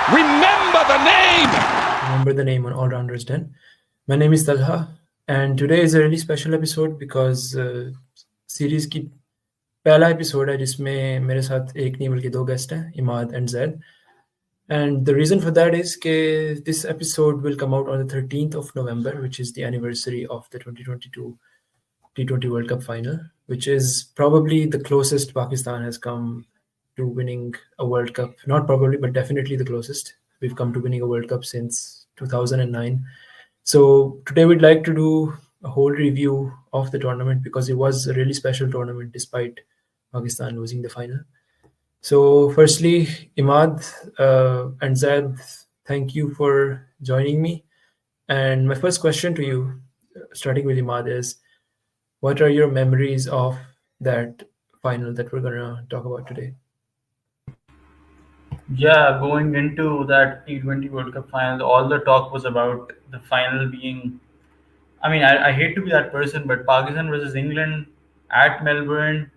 Remember the name! Remember the name on All Rounders Den. My name is Talha, and today is a really special episode because series की पहला episode है जिसमें मेरे साथ एक नहीं बल्कि दो गेस्ट हैं, Imad and Zaid. And the reason for that is that this episode will come out on the 13th of November, which is the anniversary of the 2022 T20 World Cup final, which is probably the closest Pakistan has come to winning a World Cup. Not probably, but definitely the closest. We've come to winning a World Cup since 2009. So today we'd like to do a whole review of the tournament because it was a really special tournament despite Pakistan losing the final. So firstly, Imad and Zaid, thank you for joining me. And my first question to you, starting with Imad, is what are your memories of that final that we're gonna talk about today? Yeah, going into that T20 World Cup final, all the talk was about the final being. I hate to be that person, but Pakistan versus England at Melbourne.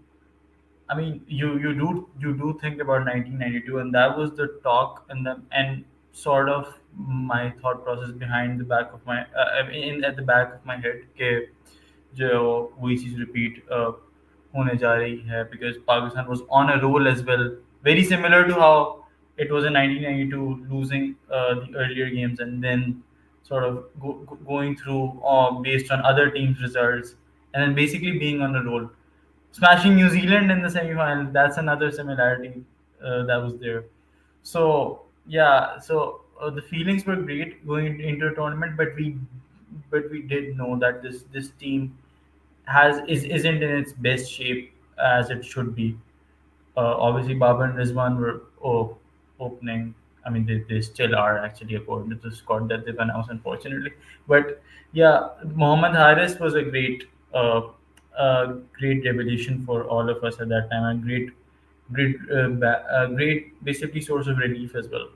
You do think about 1992, and that was the talk, and sort of my thought process behind the back of my in at the back of my head कि जो वही चीज repeat होने जा रही है because Pakistan was on a roll as well, very similar to how it was in 1992 losing the earlier games and then sort of going through based on other teams' results and then basically being on a roll smashing New Zealand in the semi-final. That's another similarity that was there. So yeah, so the feelings were great going into a tournament, but we did know that this team isn't in its best shape as it should be. Obviously, Baba and Rizwan were opening. They still are actually according to the squad that they've announced, unfortunately. But yeah, Mohammad Haris was a great revelation for all of us at that time, and great basically source of relief as well.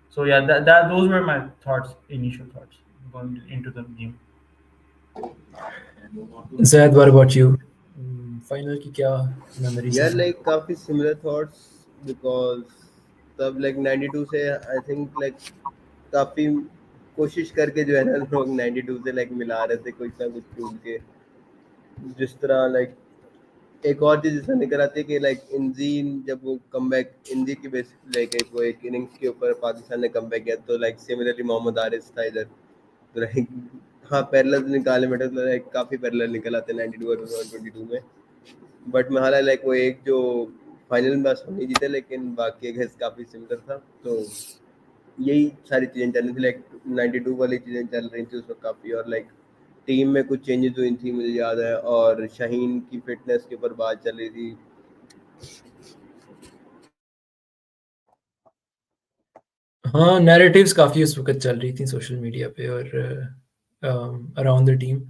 So yeah, that those were my thoughts, initial thoughts going into the game. Zaid, what about you? Final की क्या memories यार हैं? Like काफी similar thoughts because तब like 92 से I think like काफी कोशिश करके जो है ना लोग 92 से लाइक मिला रहे थे कुछ ना कुछ ढूंढ के जिस तरह लाइक एक और चीज इसमें निकल आती है कि लाइक इंजी जब वो कमबैक इंजी की बेस लाइक वो एक इनिंग्स के ऊपर पाकिस्तान ने कमबैक किया तो लाइक सिमिलरली मोहम्मद आरिस था इधर तो लाइक हाँ पैरेलल निकाले बेटे तो लाइक काफी पैरेलल निकल आते 92 और 122 में बट में हालांकि लाइक वो एक जो फाइनल में बस नहीं जीते लेकिन बाकी गेस काफी सिमिलर था तो यही सारी चीजें चल रही थी लाइक 92 वाली चीजें चल रही थी उस वक्त काफी और लाइक टीम में कुछ चेंजेस हुई थी मुझे याद है और शाहीन की फिटनेस के ऊपर बात चल रही थी हाँ, narratives काफ़ी उस वक्त चल रही थी सोशल मीडिया पे और अराउंड द टीम.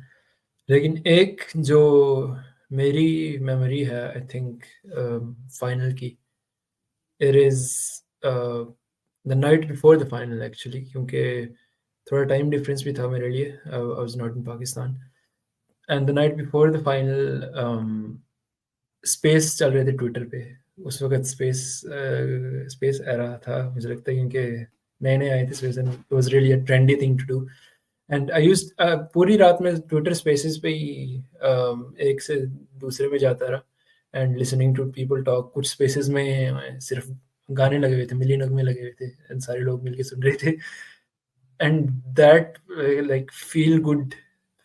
लेकिन एक जो मेरी मेमोरी है आई थिंक फाइनल की, it is the night before the final actually, क्योंकि थोड़ा टाइम डिफरेंस भी था मेरे लिए. I was not in Pakistan and the night before the final space चल रहे थे ट्विटर पे. उस वक्त स्पेस एरा था मुझे लगता है, क्योंकि नए नए आए थे space and it was really a trendy thing to do. And I used पूरी रात में ट्विटर स्पेसेस पे ही एक से दूसरे में जाता रहा and listening to people talk. कुछ स्पेसेस में सिर्फ गाने लगे हुए थे, मिली नगमे लगे हुए थे एंड सारे लोग मिलके सुन रहे थे. And that like feel good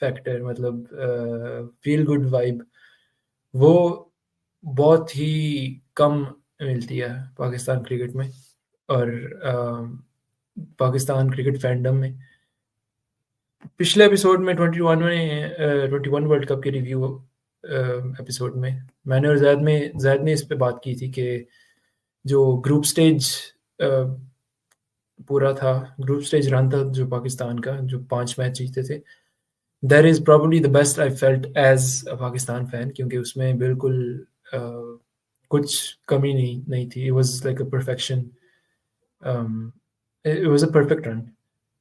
factor, मतलब फील गुड वाइब, वो बहुत ही कम मिलती है पाकिस्तान क्रिकेट में और पाकिस्तान क्रिकेट फैंडम में. पिछले एपिसोड में 21 वर्ल्ड कप के रिव्यू एपिसोड में मैंने और जैद ने इस पे बात की थी कि जो ग्रुप स्टेज पूरा था, ग्रुप स्टेज रन था जो पाकिस्तान का, जो 5 मैच जीते थे, that is probably the best I felt as a Pakistan fan, क्योंकि उसमें बिल्कुल कुछ कमी नहीं थी. It was like a perfection, it was a perfect run.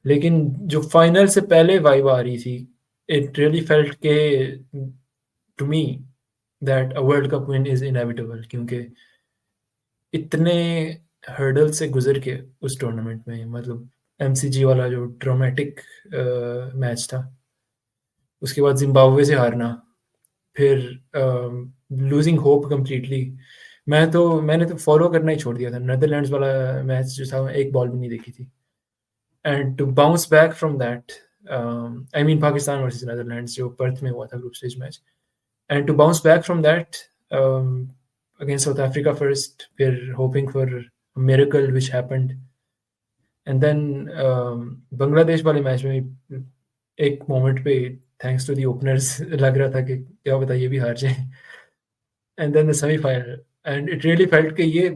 लेकिन जो फाइनल से पहले वाइब आ रही थी, इट रियली फेल्ट के to me that a world cup win is inevitable, क्योंकि इतने हर्डल से गुजर के उस टूर्नामेंट में, मतलब एमसीजी वाला जो ड्रामेटिक मैच था, उसके बाद जिम्बाब्वे से हारना, फिर लूजिंग होप कम्प्लीटली। मैंने तो फॉलो करना ही छोड़ दिया था। नीदरलैंड्स वाला मैच जो था, एक बॉल भी नहीं देखी थी। And to bounce back from that, I mean Pakistan versus Netherlands जो पर्थ में हुआ था, group stage match, and to bounce back from that against South Africa first, फिर hoping for miracle which happened, and then Bangladesh वाले match में एक moment पे thanks to the openers लग रहा था कि क्या पता ये भी हार जाए, and then the semifinal, and it really felt कि ये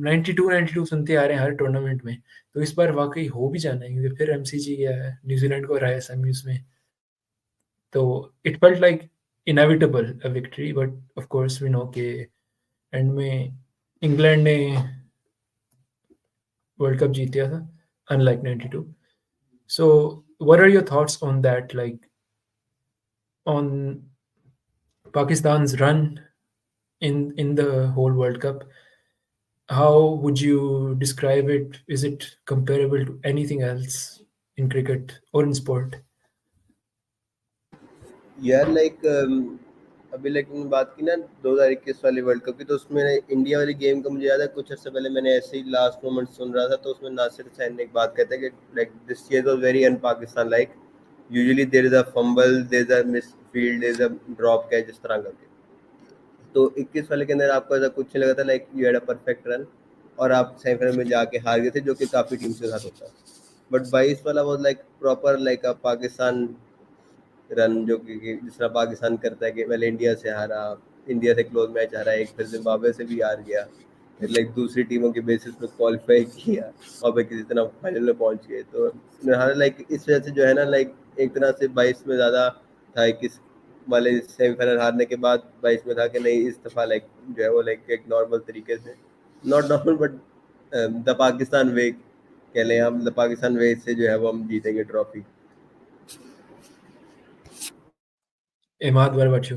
92 सुनते आ रहे हैं हर टूर्नामेंट में, तो इस बार वाकई हो भी जाना है, क्योंकि फिर एमसीजी या न्यूजीलैंड को हराया सेमीज में, तो it felt like inevitable a victory, but of course we know कि एंड में इंग्लैंड ने वर्ल्ड कप जीत लिया था, unlike 92। So what are your thoughts on that, like on Pakistan's run in the whole World Cup? How would you describe it? Is it comparable to anything else in cricket or in sport? यार like अभी like मैंने बात की ना 2021 वाली world cup की, तो उसमें इंडिया वाली गेम का मुझे याद है कुछ अर्से पहले मैंने ऐसे ही लास्ट मोमेंट सुन रहा था, तो उसमें नासिर हुसैन ने एक बात कहता है कि like this year was very unPakistan like, usually there is a fumble, there is a misfield, there is a drop catch, इस तरह करके। तो 21 वाले के अंदर आपको ऐसा कुछ नहीं लगा था, like you had a perfect run और आप सेमीफाइनल में जाके हार गए थे, जो कि काफ़ी टीम्स के साथ होता है। बट 22 वाला was like proper like a Pakistan run, जो कि जिस तरह पाकिस्तान करता है कि पहले इंडिया से हारा, इंडिया से क्लोज मैच हारा एक, फिर जिम्बाब्वे से भी हार गया, फिर लाइक दूसरी टीमों के बेसिस पे क्वालिफाई किया और फिर किसी तरह फाइनल में पहुंच गए। तो मेरा लाइक इस वजह से जो है ना, लाइक एक तरह से 22 में ज़्यादा था, इक्कीस वाले सेमीफाइनल हारने के बाद 22 में था कि नहीं इस दफ़ा लाइक जो है वो लाइक एक नॉर्मल तरीके से, not normal but the Pakistan way कह लें हम, द पाकिस्तान वे से जो है वो हम जीतेंगे trophy. Imad, what about you?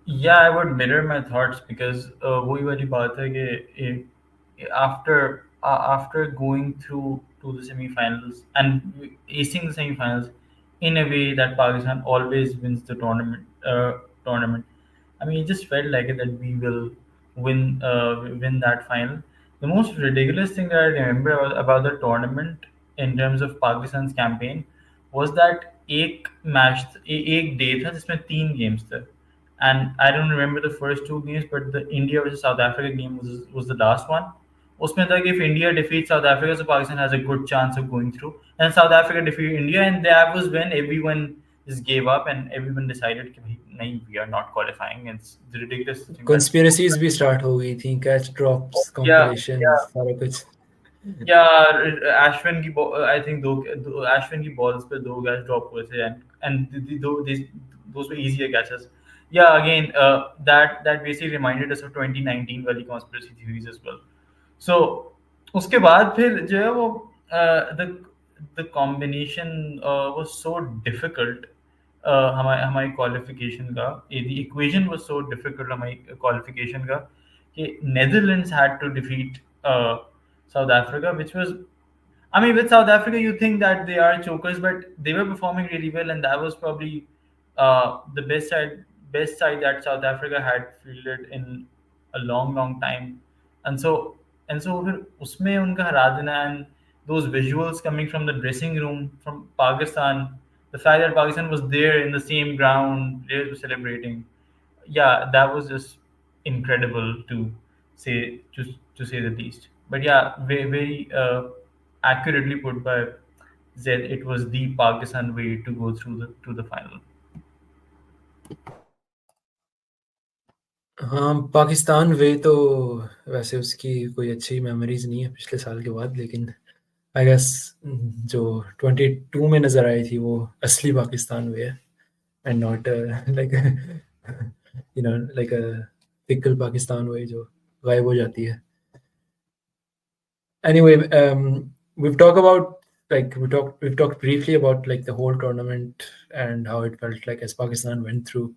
Yeah, I would mirror my thoughts because वही वाली बात है कि after going through to the semi-finals and acing the semi-finals in a way that Pakistan always wins the tournament. I mean, it just felt like it that we will win that final. The most ridiculous thing that I remember about the tournament in terms of Pakistan's campaign was that एक day था जिसमें 3 games थे, and I don't remember the first 2 games, but the India versus South Africa game was the last one. उसमें था कि if India defeats South Africa, so Pakistan has a good chance of going through, and South Africa defeated India, and that was when everyone just gave up and everyone decided कि भाई नहीं, we are not qualifying. It's the ridiculous thing that Conspiracies भी start हो गई थी, catch drops, yeah, compilations, सारा कुछ। yeah, Ashwin की आई थिंक अश्विन की बॉल्स पे 2 कैच ड्रॉप हुए थे, and those were easier catches. Yeah, again, that basically reminded us of 2019 वाली conspiracy theories as well. So उसके बाद फिर जो है वो the combination was so difficult, हमारी क्वालिफिकेशन का, the equation was so difficult हमारी क्वालिफिकेशन का कि Netherlands had to defeat South Africa, which was, I mean, with South Africa, you think that they are chokers, but they were performing really well, and that was probably the best side that South Africa had fielded in a long, long time. And so फिर उसमें उनका हरा देना, and those visuals coming from the dressing room from Pakistan, the fact that Pakistan was there in the same ground, they were celebrating. Yeah, that was just incredible say to say the least. But yeah, very very accurately put by Zed. It was the Pakistan way to go through the final. हाँ, पाकिस्तान वे तो वैसे उसकी कोई अच्छी memories नहीं है पिछले साल के बाद, लेकिन आई गेस जो 22 में नज़र आई थी वो असली पाकिस्तान वे है, and not like you know like a fickle Pakistan way जो गायब हो जाती है। Anyway, we've talked about we've talked briefly about like the whole tournament and how it felt like as Pakistan went through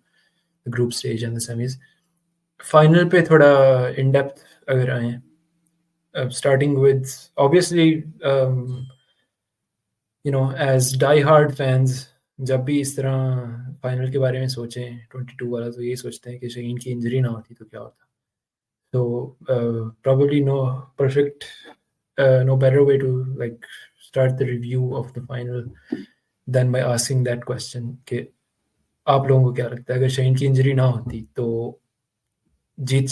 the group stage and the semis. Final पे थोड़ा in depth अगर आए, starting with obviously, as die-hard fans, जब भी इस तरह final के बारे में सोचें 22 वाला, तो यही सोचते हैं कि शाहीन की इंजरी ना होती तो क्या होता. So probably no better way to like start the review of the final than by asking that question कि आप लोगों को क्या लगता है अगर शाहीन की इंजरी ना होती तो जीत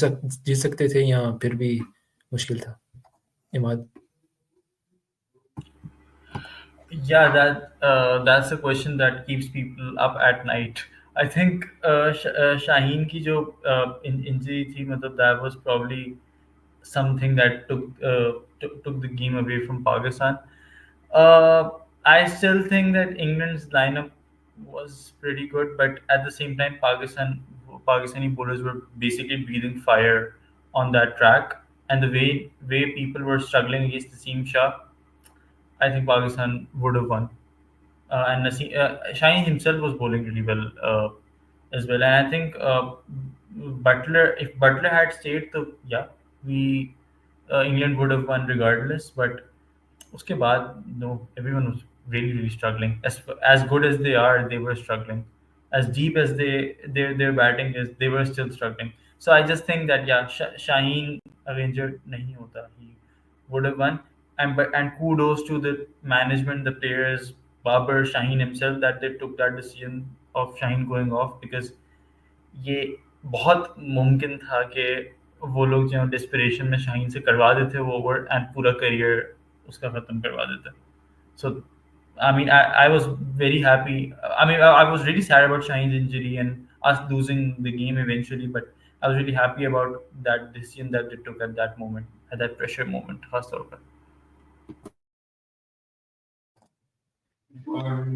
सकते थे या फिर भी मुश्किल था. Imad. Yeah, that's a question that keeps people up at night. I think Shaheen की जो injury थी, मतलब that was probably something that took the game away from Pakistan. Uh, I still think that England's lineup was pretty good, but at the same time, Pakistani bowlers were basically breathing fire on that track, and the way people were struggling against Naseem Shah, I think Pakistan would have won. And Shaheen himself was bowling really well as well. And I think if Butler had stayed, so yeah, we England would have won regardless. But उसके बाद, no, everyone was really struggling. As good as they are, they were struggling. As deep as their batting is, they were still struggling. So I just think that yeah, Shaheen अगर injured नहीं होता, he would have won. And kudos to the management, the players, Babar, Shaheen himself, that they took that decision of Shaheen going off, because ये बहुत मुमकिन था कि वो लोग जो डिस्परेशन में शाहीन से करवा देते वो ओवर एंड पूरा करियर उसका ख़त्म करवा देते. So I mean, I was very happy. I mean, I was really sad about Shaheen's injury and us losing the game eventually, but I was really happy about that decision that they took at that moment, at that pressure moment. खास तौर पर.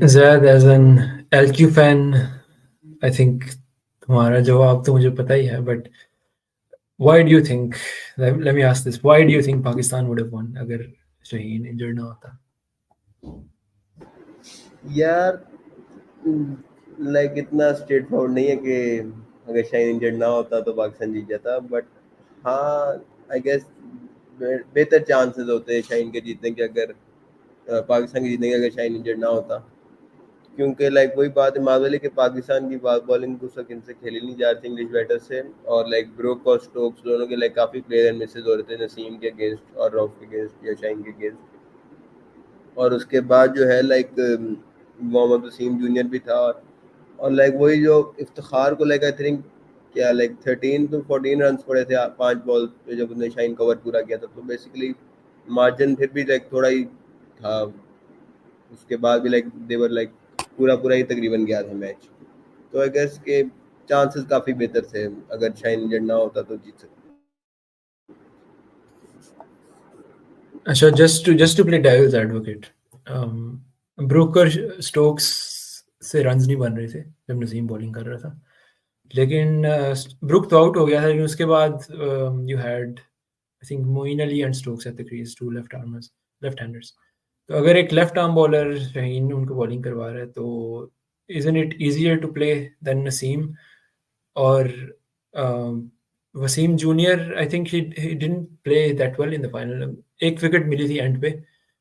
Zad, as an LQ fan, I think तुम्हारा जवाब तो मुझे पता ही है, but why do you think, let me ask this, why do you think Pakistan would have won अगर शाहीन injured ना होता? यार लाइक इतना स्ट्रेट फॉरवर्ड नहीं है कि अगर शाहीन इंजर्ड ना होता तो पाकिस्तान जीत जाता, बट हाँ आई गेस बेहतर चांसेस होते हैं शाहीन के जीतने के, अगर पाकिस्तान के जीतने के अगर शाहीन इंजर्ड ना होता. क्योंकि लाइक वही बात है माधवली के पाकिस्तान की बॉलिंग कुछ इनसे खेली नहीं जा रही थी इंग्लिश बैटर से, और लाइक ब्रोक और स्टोक्स दोनों के लाइक काफ़ी प्लेयर मिसेज हो रहे थे नसीम के अगेंस्ट और रॉफ के अगेंस्ट या शाहीन के अगेंस्ट. और उसके बाद जो है लाइक मोहम्मद वसीम जूनियर भी था, और लाइक वही जो इफ्तिखार को लाइक आई थिंक क्या लाइक 13 to 14 रन पड़े थे 5 बॉल पे जब उन्होंने शाहीन कवर पूरा किया था, तो बेसिकली मार्जिन फिर भी लाइक थोड़ा ही था. उसके बाद भी लाइक देवर लाइक पूरा पूरा ही तकरीबन गया था मैच, तो आई गेस के चांसेस काफ़ी बेहतर थे अगर शाहीन इंजर्ड ना होता तो जीत सकते. अच्छा, just to play devil's advocate, Brooker Stokes से रन्स नहीं बन रहे थे जब नसीम बॉलिंग कर रहा था, लेकिन ब्रुक तो आउट हो गया था, लेकिन उसके बाद you had I think Moin Ali and Stokes at the crease, two left handers. तो अगर एक लेफ्ट आर्म बॉलर शाहीन उनको बॉलिंग करवा रहा है तो isn't it easier to play than Naseem? और Wasim junior, I think he didn't play that well in the final. एक विकेट मिली थी एंड पे,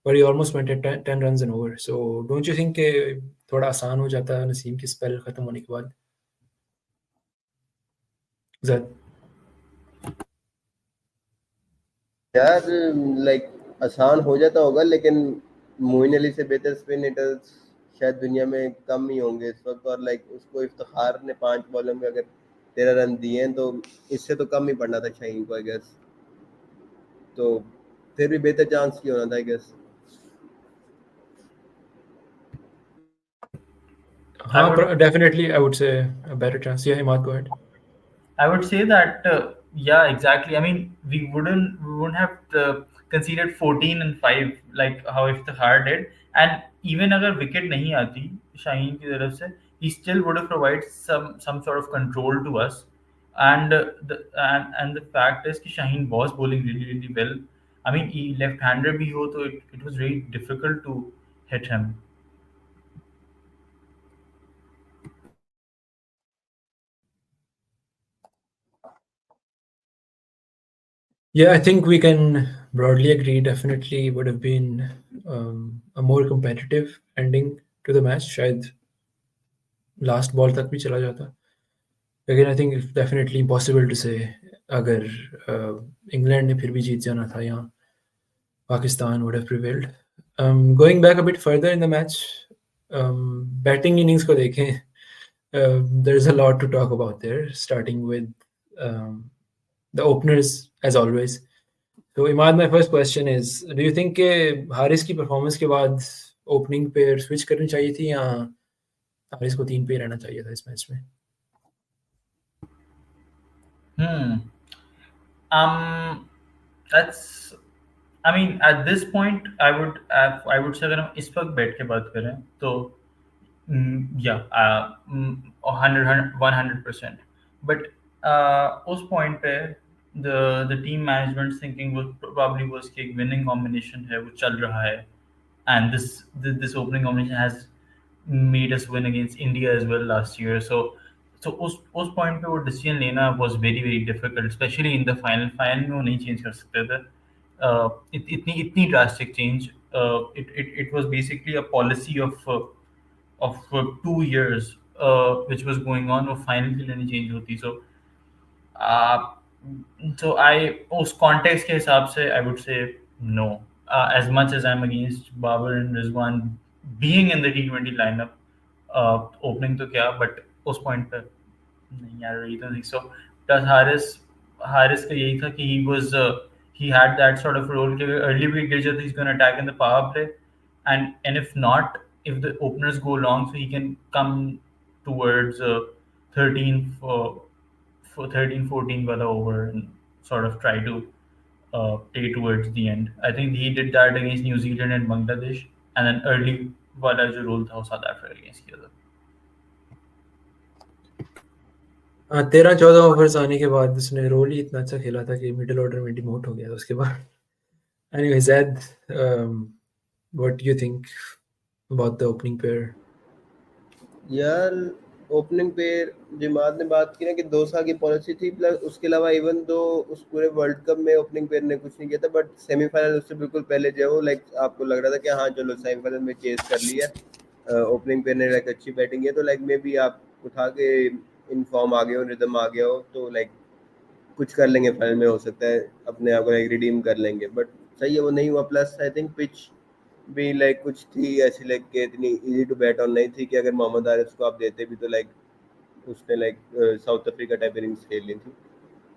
but he almost went at 10 runs an over. So don't you think के थोड़ा आसान हो जाता नसीम की स्पेल खत्म होने के बाद? जद यार लाइक आसान हो जाता होगा, लेकिन मोइन अली से बेहतर स्पिन हिटर्स शायद दुनिया में कम ही होंगे इस वक्त, और लाइक उसको इफ्तिखार ने 5 बॉलों में अगर 13 रन दिए हैं तो इससे तो कम ही पड़ना था शाहीन को आई गेस. तो फिर भी बेहतर चांस क्यों होना था आई गेस. हाँ, definitely I would say a better chance. या Imad, go ahead. I would say that yeah, exactly. I mean, we wouldn't have conceded 14 and 5 like how Iftikhar did, and even अगर wicket नहीं आती शाहीन की तरफ से, he still would have provided some sort of control to us. And the fact is कि Shaheen was bowling really well. I mean, he left-hander भी हो तो it was very difficult to hit him. Yeah, I think we can broadly agree. Definitely would have been a more competitive ending to the match. शायद last ball तक भी चला जाता. Again, I think it's definitely impossible to say अगर England ने फिर भी जीत जाना था या Pakistan would have prevailed. Going back a bit further in the match, batting innings को देखें, there's a lot to talk about there, starting with the openers as always. So Imad, my first question is, do you think कि हारिस की performance के बाद opening पे switch करनी चाहिए थी या हारिस को 3 पे रहना चाहिए था इस मैच में? That's. I mean, at this point, I would say अगर हम इस वक्त बैठ के बात करें तो yeah, 100%. But उस point पे the team management's thinking was probably was कि एक winning combination है वो चल रहा है, and this opening combination has made us win against India as well last year. So उस point पे वो decision लेना was very difficult, especially in the final. Final में वो नहीं change कर सकते थे. इतनी drastic change. It was basically a policy of 2 years which was going on. वो final के लिए नहीं change होती. Uh, so उस context के हिसाब से I would say no. As much as I'm against Babar and Rizwan being in the T20 lineup, opening तो क्या, but उस point पे नहीं, I really don't think so. Plus Haris का यही था कि he had that sort of role कि early wicket गिर जाता, he's going to attack in the power play, and if not, if the openers go long, so he can come towards 13 for 13-14 वाला over and sort of try to play towards the end. I think he did that against New Zealand and Bangladesh, and then early वाला जो role था वो South Africa against किया था. 13-14 overs आने के बाद उसने रोल ही इतना अच्छा खेला था कि मिडिल ऑर्डर में डिमोट हो गया उसके बाद. Anyway, Zed, what do you think about the opening pair? यार ओपनिंग पे जिमाद ने बात की ना कि 2 साल की पॉलिसी थी, प्लस उसके अलावा इवन दो उस पूरे वर्ल्ड कप में ओपनिंग पेयर ने कुछ नहीं किया था, बट सेमीफाइनल उससे बिल्कुल पहले जो वो लाइक आपको लग रहा था कि हाँ चलो सेमीफाइनल में चेस कर लिया, ओपनिंग पेयर ने लाइक अच्छी बैटिंग है, तो लाइक मे बी आप उठा के इन फॉर्म आ गए हो, रिदम आ गया हो, तो लाइक कुछ कर लेंगे फाइनल में, हो सकता है अपने आप को लाइक रिडीम कर लेंगे, बट सही है वो नहीं हुआ. प्लस आई थिंक पिच भी लाइक कुछ थी ऐसी लाइक कि इतनी इजी टू बैट ऑन नहीं थी कि अगर मोहम्मद आरिफ को आप देते भी तो लाइक उसने like south Africa type innings खेल ली थी,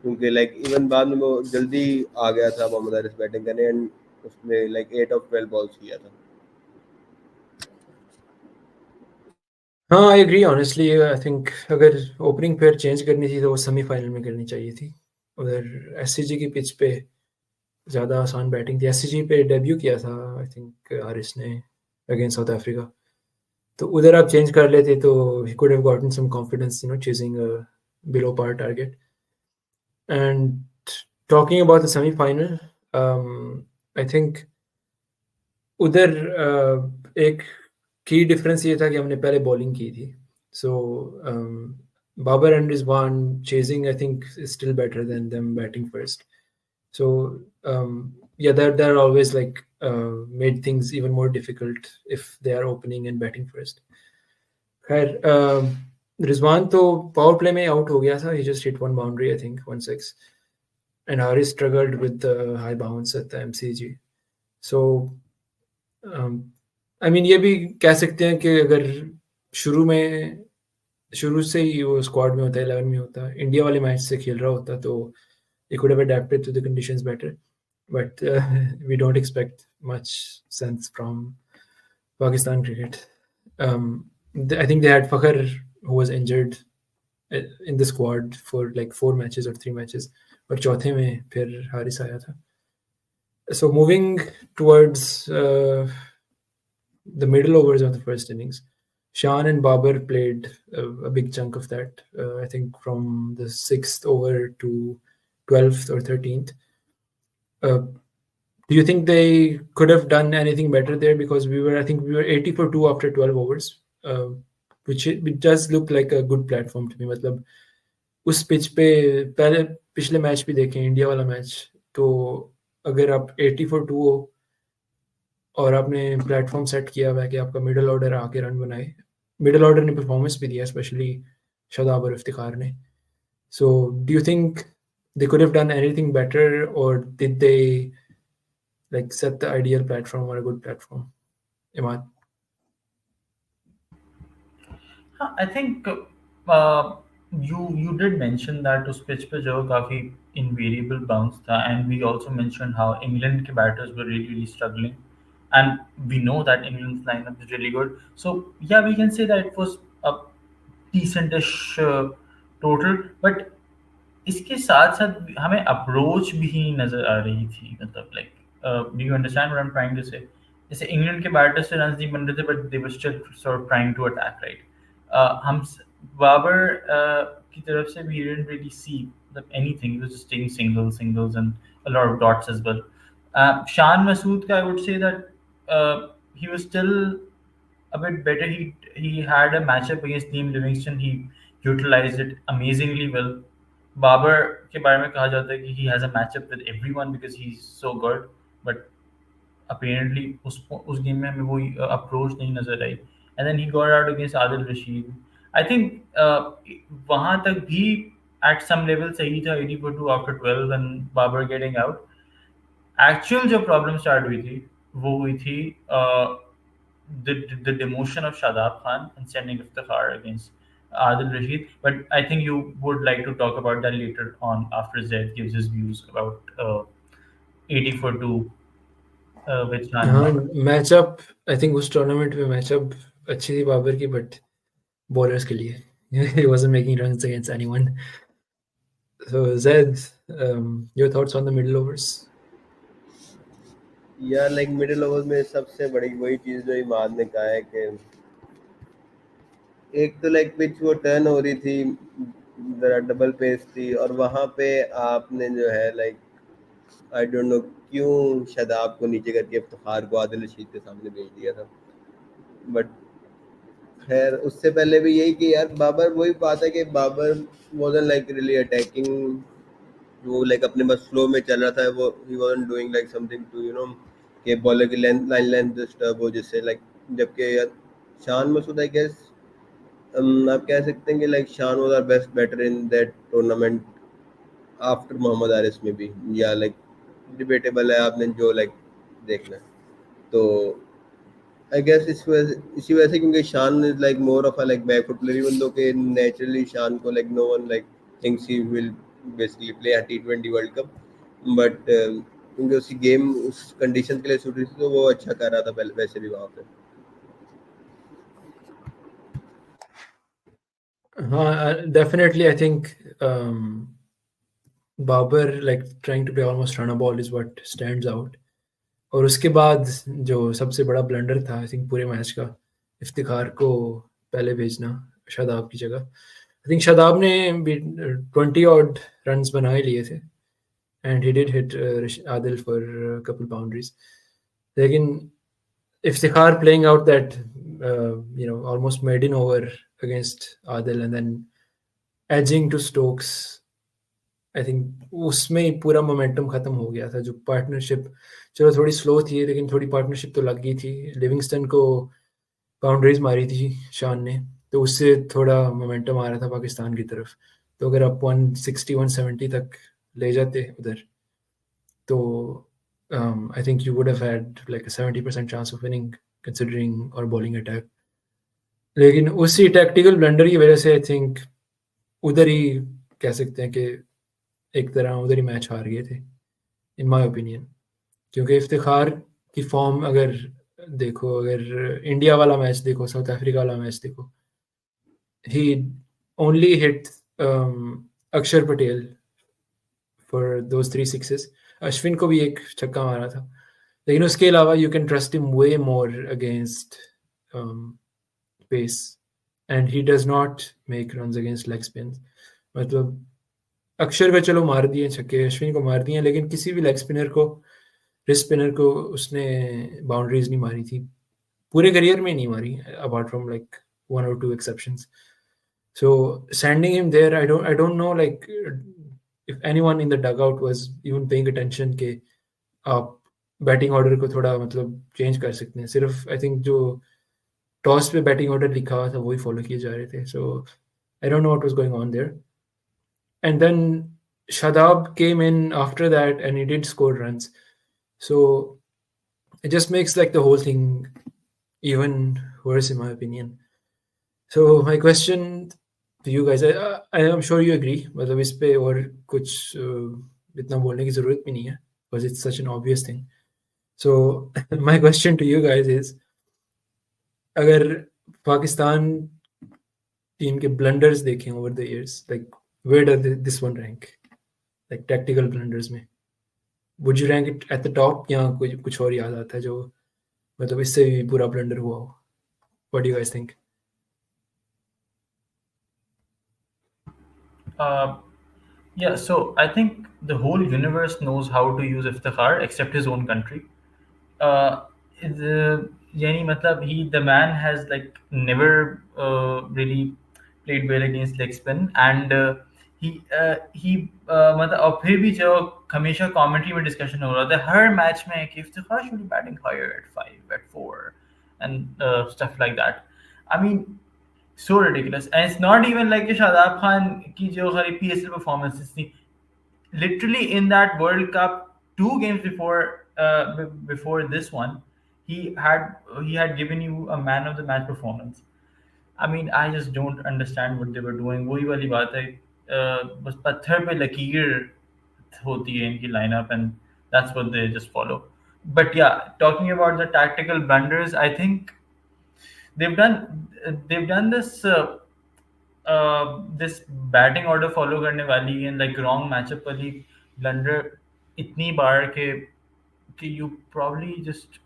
क्योंकि लाइक इवन बाद में वो जल्दी आ गया था मोहम्मद आरिफ बैटिंग करने, एंड उसने लाइक 8 of 12 बॉल्स किया था. हाँ, I agree honestly. I think अगर ओपनिंग पेयर चेंज करनी थी तो वो सेमीफाइनल में करनी चाहिए थी. उधर एससीजी की पिच पे ज़्यादा आसान बैटिंग थी. एससीजी पे डेब्यू किया था आई थिंक हारिस ने अगेंस्ट साउथ अफ्रीका, तो उधर आप चेंज कर लेते तो he could have gotten some confidence chasing below par target. And talking about the semifinal, I think उधर एक की डिफरेंस ये था कि हमने पहले बॉलिंग की थी. So Babar and Rizwan chasing I think is still better than them batting first. So yeah, that always like made things even more difficult if they are opening and batting first. खैर रिजवान तो power play में out हो गया था. He just hit one boundary, I think 1-6, and Haris struggled with the high bounce at the MCG. So I mean ये भी कह सकते हैं कि अगर शुरू से ही वो स्क्वाड में होता, 11 में होता, इंडिया वाले मैच से खेल रहा होता तो he could have adapted to the conditions better, but we don't expect much sense from Pakistan cricket. I think they had Fakhar, who was injured in the squad for like 4 matches or 3 matches, और चौथे में फिर हारिस आया था. So moving towards the middle overs of the first innings, Shan and Babar played a big chunk of that. I think from the 6th over to 12th or 13th. Do you think they could have done anything better there? Because I think we were 80 for 2 after 12 overs, which does look like a good platform to me. मतलब उस pitch पे पहले पिछले match भी देखें, India वाला match, तो अगर आप 80 for 2 हो और आपने प्लेटफॉर्म सेट किया हुआ है कि आपका मिडल ऑर्डर आके रन बनाए, मिडल ऑर्डर ने परफॉर्मेंस भी दिया, स्पेशली शादाब और इफ्तिखार ने. So do you think they could have done anything better, or did they like set the ideal platform or a good platform? Imad? I think you did mention that उस pitch पे जो काफी invariable bounce था, and we also mentioned how England के batters were really struggling, and we know that England's lineup is really good. So yeah, we can say that it was a decentish total, but इसके साथ साथ हमें approach भी नजर आ रही थी, मतलब like do you understand what I am trying to say. जैसे इंग्लैंड के बैटर से रन नहीं बन रहे थे, but they were still sort of trying to attack, right. Babar की तरफ से we didn't really see anything. He was just taking singles and a lot of dots as well. Shan Masood ka, I would say that he was still a bit better. He had a matchup against Liam Livingston. He utilized it amazingly well. Babar के बारे में कहा जाता है कि he has a matchup with everyone because he's so good, but apparently उस game में हमें वो अप्रोच नहीं नजर आई. And then he got out against Adil Rashid. I think वहां तक भी at some level सही था 80 for 2 after 12 and Babar getting out. Actual जो प्रॉब्लम स्टार्ट हुई थी वो हुई थी the demotion of Shadab Khan and sending Iftikhar against Adil Rashid. But I think you would like to talk about that later on after Zaid gives his views about 80 for 2 with Shan and हाँ, Babar. Matchup I think उस tournament में matchup अच्छी थी बाबर की, but bowlers के लिए he wasn't making runs against anyone. So Zaid, your thoughts on the middle overs? यार like middle over में सबसे बड़ी वही चीज जो इमाद ने कहा है कि एक तो लाइक पिच वो टर्न हो रही थी, जरा डबल पेस थी, और वहां पे आपने जो है लाइक आई डोंट नो क्यों शादाब को नीचे करके इफ्तिखार को आदिल रशीद के सामने भेज दिया था. बट खैर उससे पहले भी यही कि यार बाबर, वही बात है कि Babar wasn't like really attacking. वो लाइक अपने बस फ्लो में चल रहा था, वो he wasn't doing like something to कि बॉलर की लाइन लेंथ डिस्टर्ब हो, जिससे लाइक जबकि यार शान मसूद आई गेस आप कह सकते हैं कि like Shan was our best batter in that tournament after Mohammad Haris में भी, या लाइक डिबेटेबल है, आपने जो लाइक देखना है. तो आई गेस इसी वजह से, क्योंकि Shan is like more of a like backfoot player, even though कि नेचुरली शान को like no one like thinks he will basically play a T20 world cup, but क्योंकि उसकी गेम उस कंडीशन के लिए सूट रही थी, तो वो अच्छा कर रहा था पहले वैसे भी वहाँ पे. हाँ, definitely I think Babar like trying to play almost run a ball is what stands out. और उसके बाद जो सबसे बड़ा ब्लंडर था आई थिंक पूरे मैच का, इफ्तिखार को पहले भेजना शादाब की जगह. आई थिंक शादाब ने भी 20 ऑड रन्स बना ही लिए थे, and he did hit Adil for couple boundaries. लेकिन Iftikhar playing out that almost maiden over against Adil and then edging to Stokes, I think उसमें ही पूरा मोमेंटम खत्म हो गया था. जो पार्टनरशिप चलो थोड़ी स्लो थी, लेकिन थोड़ी पार्टनरशिप तो लग गई थी. लिविंगस्टन को बाउंड्रीज मारी थी शान ने, तो उससे थोड़ा मोमेंटम आ रहा था पाकिस्तान की तरफ. तो अगर आप 160 170 तक ले जाते उधर, तो I think you would have had like 70% chance of winning considering और बॉलिंग अटैक. लेकिन उसी टैक्टिकल ब्लंडर की वजह से आई थिंक उधर ही कह सकते हैं कि एक तरह उधर ही मैच हार गए थे इन माय ओपिनियन. क्योंकि इफ्तिखार की फॉर्म अगर देखो, अगर इंडिया वाला मैच देखो, साउथ अफ्रीका वाला मैच देखो, ही only hit Axar Patel for those 3 sixes. Ashwin को भी एक छक्का मारा था, लेकिन उसके अलावा you can trust him way more against pace, and he does not make runs against leg spin. मतलब अक्षर को चलो मार दिए छक्के, अश्विन को मार दिए, लेकिन किसी भी लेग स्पिनर को, रिस्ट स्पिनर को उसने बाउंड्रीज नहीं मारी थी, पूरे करियर में नहीं मारी, apart from like 1 or 2 exceptions. So sending him there, I don't know like if anyone in the dugout was even paying attention के आप बैटिंग ऑर्डर को थोड़ा मतलब चेंज कर सकते हैं। सिर्फ आई थिंक जो टॉस पे बैटिंग ऑर्डर लिखा हुआ था वही फॉलो किए जा रहे थे। So I don't know what was going on there. And then Shadab came in after that and he did score runs. So it just makes like the whole thing even worse in my opinion. So my question to you guys, I am sure you agree, मतलब इस पे और कुछ इतना बोलने की ज़रूरत भी नहीं है because it's such an obvious thing. So my question to you guys is, अगर पाकिस्तान टीम के blunders देखें over the years, like where does this one rank? Like tactical blunders में would you rank it at the top या कुछ और याद आता है जो मतलब इससे भी बुरा ब्लंडर हुआ हो? What do you guys think? Yeah, so I think the whole universe knows how to use Iftikhar except his own country. The yani matlab the man has like never really played well against leg spin, and he मतलब और फिर भी जो हमेशा commentary में discussion हो रहा था हर match में कि Iftikhar should be batting higher at 5 at 4 and stuff like that. I mean, so ridiculous, and it's not even like Shadab Khan की जो हमारी PSL performances थी. Literally in that World Cup, 2 games before this one, he had given you a man of the match performance. I mean, I just don't understand what they were doing. वही वाली बात है, बस पत्थर पे लकीर होती है इनकी lineup, and that's what they just follow. But yeah, talking about the tactical blunders, I think they've done this batting order follow करने वाली एंड लाइक रॉन्ग मैचअप वाली ब्लंडर इतनी बार कि यू प्रॉब्ली जस्ट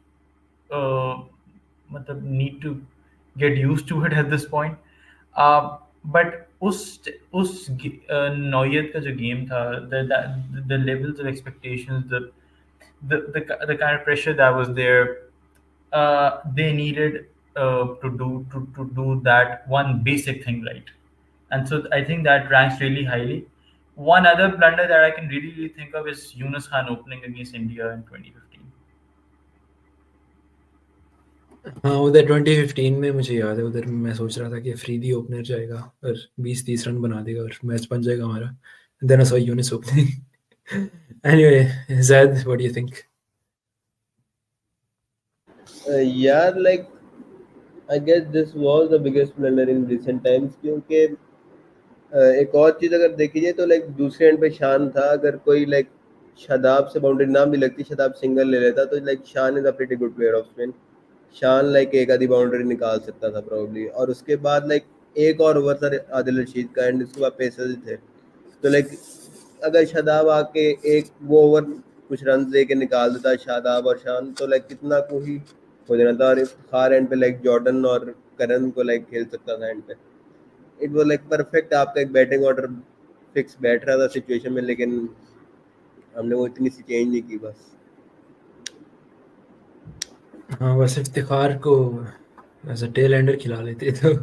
मतलब need to get used to it at this point. But उस नौयत का जो गेम था, the levels of expectations, the kind of pressure that was there, they needed to do that one basic thing right, and so I think that ranks really highly. One other blunder that I can really think of is Yunus Khan opening against India in 2015. हाँ, उधर 2015 में मुझे याद है, उधर मैं सोच रहा था कि अफरीदी ओपनर जाएगा और 20-30 रन बना देगा और मैच बन जाएगा हमारा. And then I saw Yunus opening. Anyway, Zaid, what do you think? Yeah, like I guess this was the biggest blunder in recent times, क्योंकि एक और चीज अगर देखी जाए तो लाइक दूसरे एंड पे शान था. अगर कोई लाइक शादाब से बाउंड्री ना भी लगती, शादाब सिंगल ले लेता, तो लाइक शान is a pretty good player off spin. शान लाइक एक आधी बाउंड्री निकाल सकता था प्रॉब्ली. और उसके बाद लाइक एक और ओवर था आदिल रशीद का, एंड उसके बाद पेसर्स थे. तो लाइक अगर शादाब आके एक वो ओवर कुछ रन दे के निकाल देता शादाब और शान, तो लाइक कितना को ही हो जाना था. और इफ्तिखार एंड पे लाइक जॉर्डन और करन को लाइक खेल सकता था एंड पे. It was like perfect. आपका एक बैटिंग ऑर्डर फिक्स बैठ रहा था सिचुएशन में, लेकिन हमने वो इतनी सी चेंज नहीं की बस. हाँ, बस इफ्तिखार को एज अ टेल एंडर खिला लेते तो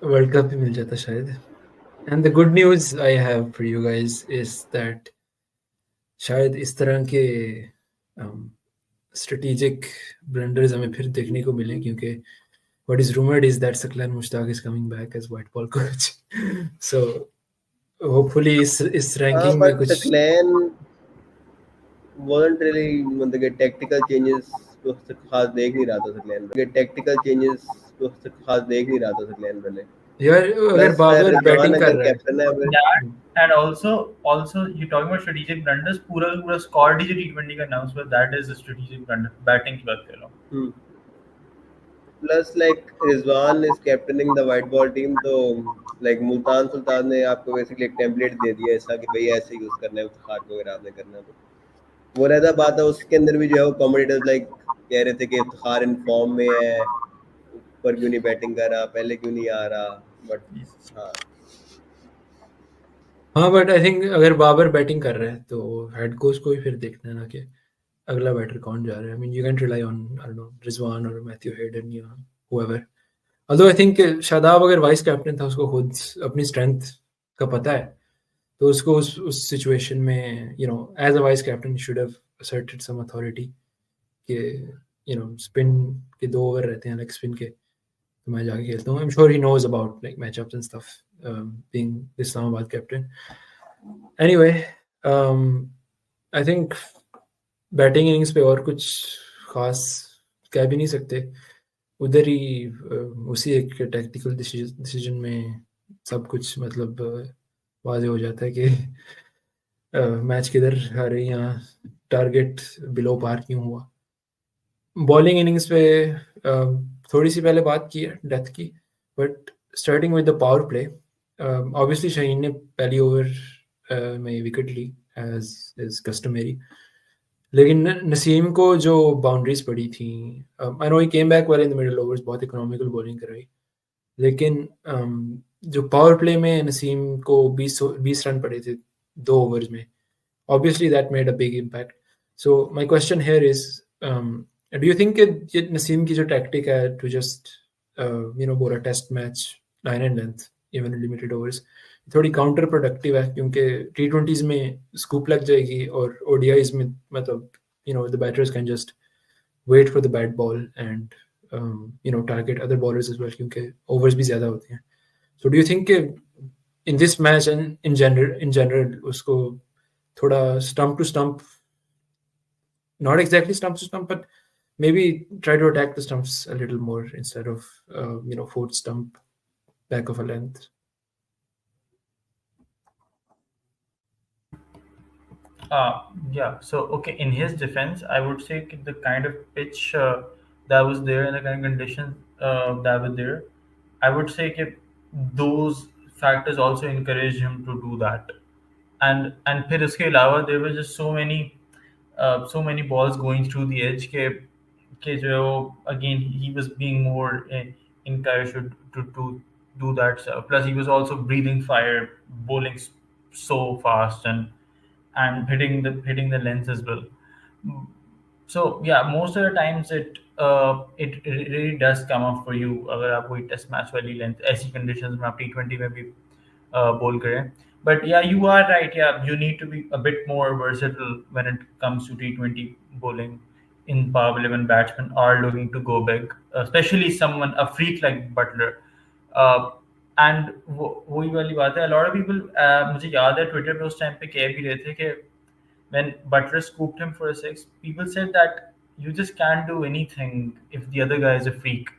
वर्ल्ड कप भी मिल जाता शायद. And the good news I have for you guys is that शायद इस तरह के स्ट्रेटेजिक ब्लंडर्स हमें फिर देखने को मिले, क्योंकि what is rumored is that Saklan Mushtaq is coming back as white ball coach. So hopefully इस ranking में but कुछ Saklan wasn't really मतलब कि tactical changes तो खास देख नहीं रहा था Saklan पे. tactical changes तो खास देख नहीं रहा था Saklan पहले. यार अगर प्लस बाबर रिजवान बैटिंग कर अगर रहा है, कैप्टन है अगर That, and also you talking about strategic blunders, पूरा का पूरा squad ही जो T20 का announce हुआ, that is a strategic blunder. Batting की बात कर रहा हूँ. Plus like Rizwan is captaining the white ball team. तो लाइक मुल्तान सुल्तान ने आपको बेसिकली एक टेम्पलेट दे दिया ऐसा कि भाई ऐसे यूज करना है इफ्तिखार को अगर आपने करना है तो. वो रहता बात है उसके अंदर भी जो है वो कमेंटेटर्स लाइक कह रहे थे कि इफ्तिखार इन फॉर्म में है, ऊपर क्यों नहीं बैटिंग कर रहा, पहले क्यों नहीं आ रहा. बट हाँ बट आई थिंक अगर बाबर बैटिंग कर रहा है तो हेड कोच को ही फिर देखना है ना कि अगला बैटर कौन जा रहा है. I mean you can rely on I don't no Rizwan और मैथ्यू हेडन या whoever. Although I think Shadab अगर वाइस कैप्टन था, उसको खुद अपनी स्ट्रेंथ का पता है, तो उसको उस सिचुएशन में you know as a vice captain should have asserted some authority कि spin के 2 ओवर रहते हैं, like spin के, तो मैं जाके खेलता हूँ. I'm sure he knows about like matchups and stuff, being the Islamabad captain. Anyway, I think batting innings पे और कुछ खास कह भी नहीं सकते. उधर ही उसी एक टैक्टिकल डिसीजन में सब कुछ मतलब वाज़ेह हो जाता है कि मैच किधर आ रही, यहाँ टारगेट बिलो पार क्यों हुआ. बॉलिंग इनिंग्स पे थोड़ी सी पहले बात की है डेथ की, but starting with the power play, obviously Shaheen ने पहली ओवर में विकेट ली एज इज कस्टमरी. लेकिन नसीम को जो बाउंड्रीज पड़ी थी, I know he came back well in the middle overs, बहुत इकोनॉमिकल बॉलिंग कराई, लेकिन जो पावर प्ले में नसीम को 20 रन पड़े थे 2 ओवर्स में, obviously that made a big impact. So my question here is, do you think ये नसीम की जो tactic है to just bowl a test match 9 and length even in limited overs, थोड़ी काउंटर प्रोडक्टिव है, क्योंकि T20s में scoop लग जाएगी और ODIs में मतलब the batters can just wait for the bad ball and target other bowlers as well, क्योंकि overs भी ज़्यादा होते हैं. So do you think in this match and in general उसको थोड़ा stump to stump, not exactly stump to stump, but maybe try to attack the stumps a little more instead of fourth stump back of a length? Yeah. So, okay, in his defense, I would say the kind of pitch that was there and the kind of conditions that were there, I would say those factors also encouraged him to do that. And फिर उसके अलावा there were just so many balls going through the edge के जो again he was being more encouraged to do that stuff. Plus he was also breathing fire, bowling so fast and hitting the lens as well. So yeah, most of the times it really does come up for you अगर आप कोई test match वाली length ऐसी conditions में आप T20 में भी bowl करें. But yeah, you are right. Yeah, you need to be a bit more versatile when it comes to T20 bowling. In power play when batsmen are looking to go big, especially a freak like Butler. Uh, and वही वाली बात है. A lot of people मुझे याद है Twitter पे उस time पे कह भी रहे थे कि when Butler scooped him for a six, people said that you just can't do anything if the other guy is a freak.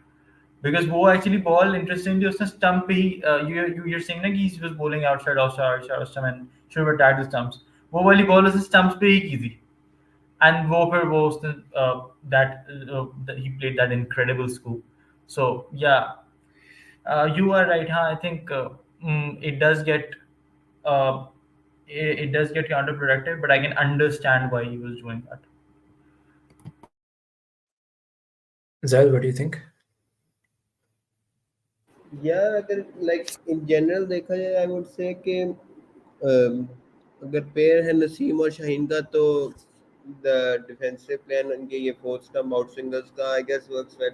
Because वो actually ball interestingly उसने stump पे ही you're saying ना कि he was bowling outside stump and should have attacked the stumps. वो वाली ball उसने stumps पे ही की थी. And वो फिर वो उसने that he played that incredible scoop. So yeah, you are right. Huh? I think it does get uh, it does get counterproductive, but I can understand why he was doing that. Zaid, what do you think? यार अगर like in general देखा जाए आई would से कि अगर pair है नसीम और शाहीन का, तो द डिफेंसिव प्लान उनके ये फोर्थ स्टंप आउट स्विंगर्स का आई गेस वर्क्स वेल,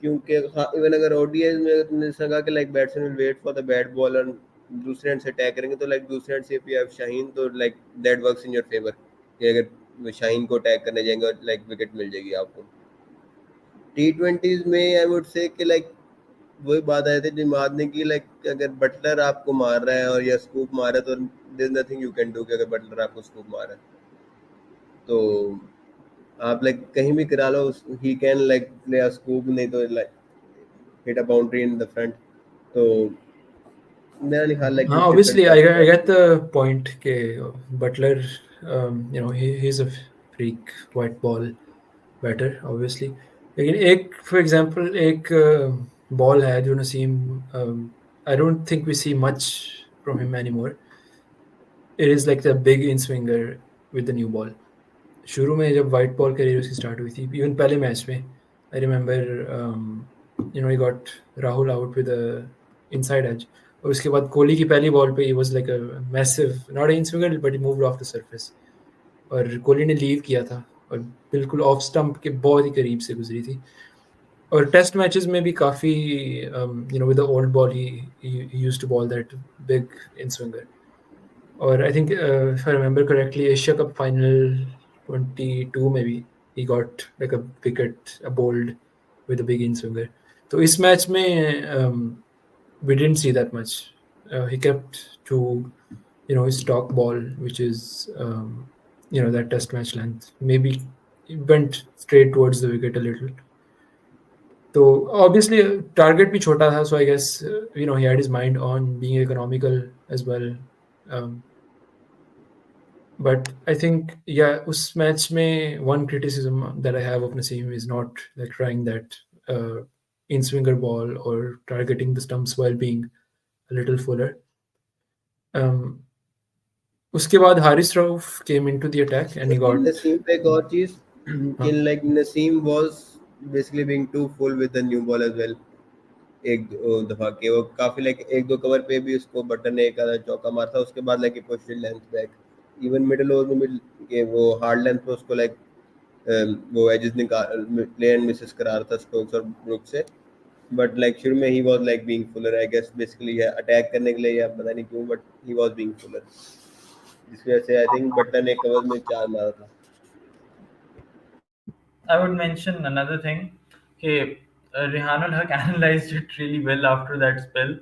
क्योंकि इवन अगर ओडीआई में तुमने कहा कि like batsman will wait for the bad ball और दूसरे एंड से अटैक करेंगे, तो लाइक दूसरे एंड से इफ यू हैव शाहीन तो like that works in your favour कि अगर शाहीन को अटैक करने जाएंगे और लाइक विकेट मिल जाएगी आपको. T20s में आई वुड से कि लाइक वही बात आई थी दिमाग ने की लाइक अगर बटलर आपको मार रहा है और या स्कूप मार रहा है तो there is nothing you can do कि अगर बटलर आपको स्कूप मार रहा है तो आप लाइक कहीं भी करा लो, he can like play a scoop, नहीं तो like hit a boundary in the front. तो मेरा नहीं ख्याल लाइक हाँ, obviously I get the point कि Butler he's a freak white ball batter obviously, लेकिन एक for example एक बॉल है जो Naseem I don't think we see much from him anymore. It is like the big in swinger with the new ball. शुरू में जब white ball career उसकी start हुई थी, इवन पहले मैच में I remember he got Rahul out with inside edge, और उसके बाद कोहली की पहली बॉल पे ही was like a massive not in swinger but he moved off the surface, और कोहली ने लीव किया था और बिल्कुल ऑफ स्टंप के बहुत ही करीब से गुजरी थी. और टेस्ट मैचेस में भी काफ़ी with the old ball he used to bowl that big inswinger. और I think if I remember correctly Asia Cup final 22 maybe, he got like a wicket, a bowled with a big in swinger. So इस match में we didn't see that much. He kept to his stock ball, which is that test match length. Maybe he went straight towards the wicket a little. So obviously target भी छोटा था, so I guess he had his mind on being economical as well. But I think उस match में one criticism that I have of Naseem is not like trying that in swinger ball or targeting the stumps while being a little fuller. उसके बाद Haris Rauf came into the attack and he got Naseem पे एक और चीज कि like Naseem was basically being too full with the new ball as well. एक दफा के वो काफी लाइक एक दो कवर पे भी उसको बटन ने एक आधा चौका मारा था, उसके बाद like push length back even middle over में भी के वो हार्ड लेंथ पे उसको लाइक वो एजेस निकाल प्ले एंड मिसेस करा रहा था स्टोक्स और ब्रुक से. बट लाइक शुरू में he was like being fuller, I guess basically है अटैक करने के लिए या पता नहीं क्यों, but he was being fuller, जिस वजह से आई थिंक बटलर ने कवर में 4 मारा था. I would mention another thing. Okay, Rehan ul Haq analyzed it really well after that spell.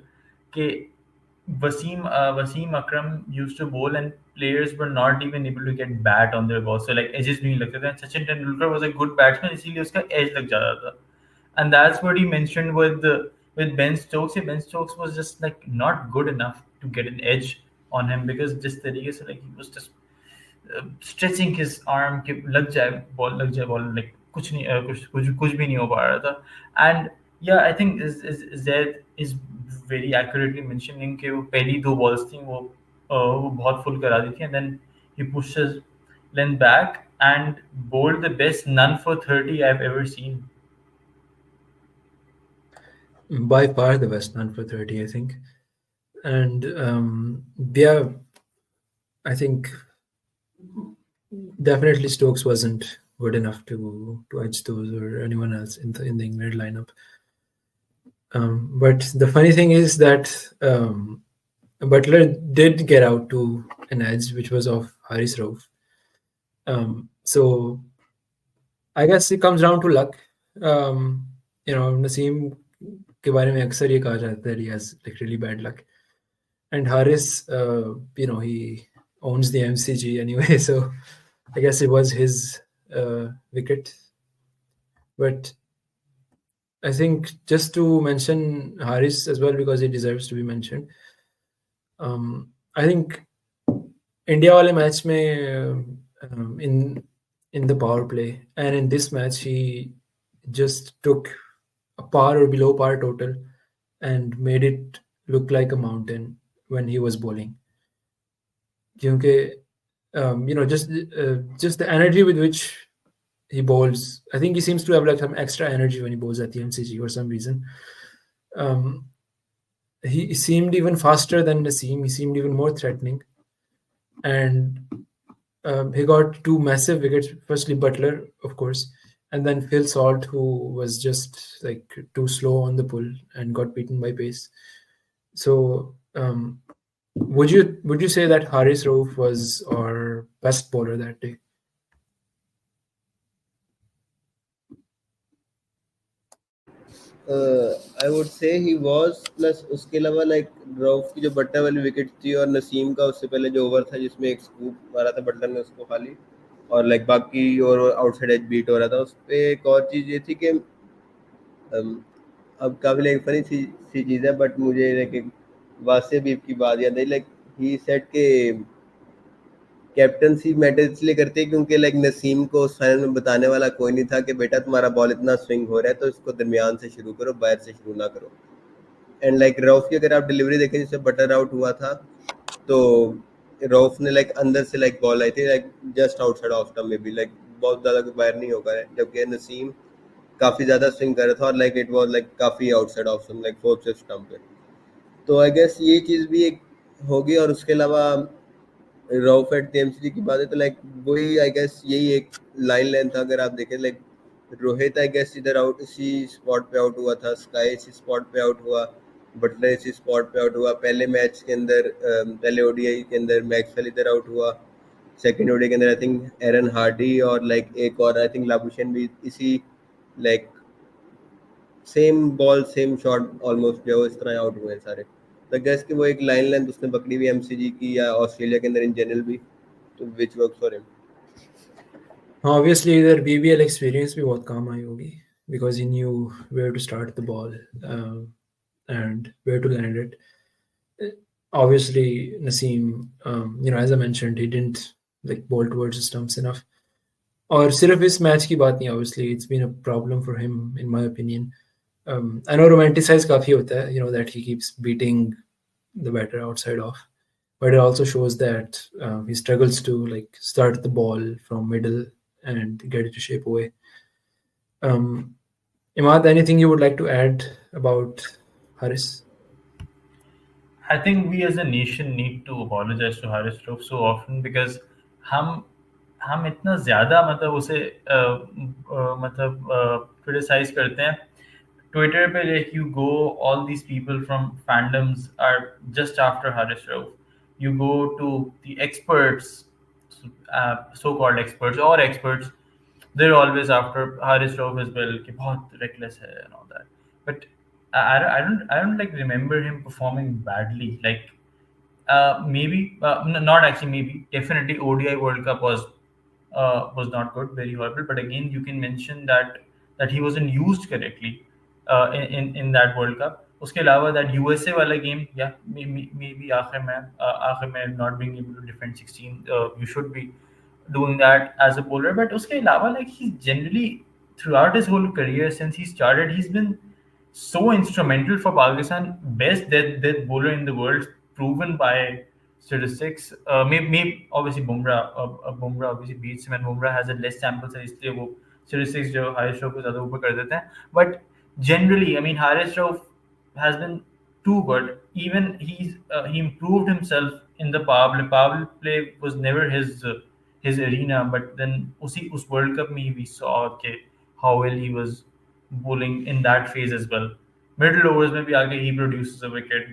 Okay, Wasim Akram used to bowl and players were not even able to get bat on their ball. So like edges नहीं लगते थे. Sachin Tendulkar was a good batsman, इसीलिए उसका edge लग जाता था. And that's what he mentioned with Ben Stokes. Ben Stokes was just like not good enough to get an edge on him because जिस तरीके से like he was just stretching his arm के लग जाए ball like कुछ नहीं कुछ भी नहीं हो पा रहा था. एंड या I think zaid is very accurately mentioning कि वो पहली 2 बॉल्स थी वो बहुत फुल करा दी थी and then he pushes length back and bowled the best none for 30 I've ever seen. by far the best none for 30, I think. And yeah, I think definitely Stokes wasn't good enough to edge those or anyone else in the England lineup. But the funny thing is that Butler did get out to an edge, which was of Haris Rauf. So I guess it comes down to luck. Naseem के बारे में अक्सर ये कहा जाता है he has like really bad luck. And Haris, he owns the MCG anyway, so I guess it was his wicket. But I think just to mention Haris as well, because he deserves to be mentioned. I think India wale match mein in the power play and in this match he just took a par or below par total and made it look like a mountain when he was bowling. Just the energy with which he bowls, I think he seems to have like some extra energy when he bowls at the MCG for some reason. He seemed even faster than Naseem. He seemed even more threatening, and he got 2 massive wickets. Firstly Butler, of course, and then Phil Salt, who was just like too slow on the pull and got beaten by pace. So would you say that Haris Rauf was our best bowler that day? I would से he was, plus उसके अलावा like Rauf की जो बट्टा वाली wicket थी और नसीम का उससे पहले जो ओवर था जिसमें एक स्कूप मारा था बटलर ने उसको खाली, और लाइक बाकी और आउटसाइड एज बीट हो रहा था उस पे. एक और चीज़ ये थी कि अब काफी लाइक फनी सी चीज़ है, बट मुझे लाइक वासे बीफ की बात याद आई. लाइक ही सेड के कैप्टनसी मैटर इसलिए करते हैं क्योंकि लाइक नसीम को उस फाइनल में बताने वाला कोई नहीं था कि बेटा तुम्हारा बॉल इतना स्विंग हो रहा है तो इसको दरमियान से शुरू करो, बाहर से शुरू ना करो. एंड लाइक रऊफ की अगर आप डिलीवरी देखें जिससे बटर आउट हुआ था, तो रऊफ ने लाइक अंदर से लाइक बॉल आई थी like just outside off stump में भी, लाइक बहुत ज़्यादा बाहर नहीं होगा, जबकि नसीम काफ़ी ज़्यादा स्विंग कर रहा था और लाइक इट वाज लाइक काफ़ी outside off stump, like 4th stump पे. तो आई गेस ये चीज़ भी एक होगी. और उसके अलावा रऊफ एट द एमसीजी की बात है तो लाइक वही आई गेस यही एक लाइन लेंथ था. अगर आप देखें लाइक रोहित आई गेस इधर आउट इसी स्पॉट पे आउट हुआ था, स्काई इसी स्पॉट पे आउट हुआ, बटलर इसी स्पॉट पे आउट हुआ. पहले मैच के अंदर पहले ओडीआई के अंदर मैक्सवेल इधर आउट हुआ, सेकेंड ओडीआई के अंदर आई थिंक एरन हार्डी और लाइक एक और आई थिंक लाबुशेन भी इसी like same ball same shot almost जो इस तरह आउट हुए हैं सारे। तो गेस कि वो एक लाइन लेंथ उसने पकड़ी हुई एमसीजी की या ऑस्ट्रेलिया के अंदर इन जनरल भी, तो which works for him. Obviously, their BBL experience भी बहुत काम आई होगी because he knew where to start the ball and where to land it. Obviously, Naseem, as I mentioned, he didn't like bowl towards the stumps enough. और सिर्फ इस match की बात नहीं, obviously it's been a problem for him in my opinion. I know romanticize काफी होता है, that he keeps beating the batter outside off, but it also shows that he struggles to like start the ball from middle and get it to shape away. Imad, anything you would like to add about Haris? I think we as a nation need to apologize to Haris Rauf so often because हम हम इतना ज़्यादा मतलब उसे मतलब criticize करते हैं. Twitter पे like you go, all these people from fandoms are just after Haris Rauf. You go to the experts, so-called experts or experts, they're always after Haris Rauf as well कि बहुत reckless है and all that. But I don't like remember him performing badly. Like maybe not actually, maybe definitely ODI World Cup was not good, very horrible. But again, you can mention that he wasn't used correctly in that World Cup. उसके अलावा that USA वाला game, yeah, maybe आखिर में not being able to defend 16, you should be doing that as a bowler. But उसके अलावा like he's generally throughout his whole career since he started, he's been so instrumental for Pakistan. Best death bowler in the world, proven by statistics. Maybe obviously Bumrah obviously beats him, and Bumrah has a less sample size, इसलिए वो statistics जो Haris Rauf को ज़्यादा ऊपर कर देते हैं. But generally, I mean, Haris Rauf has been too good. Even he improved himself in the power play. Power play was never his arena, but then us World Cup में we saw okay how well he was bowling in that phase as well. Middle overs में भी आगे he produces a wicket.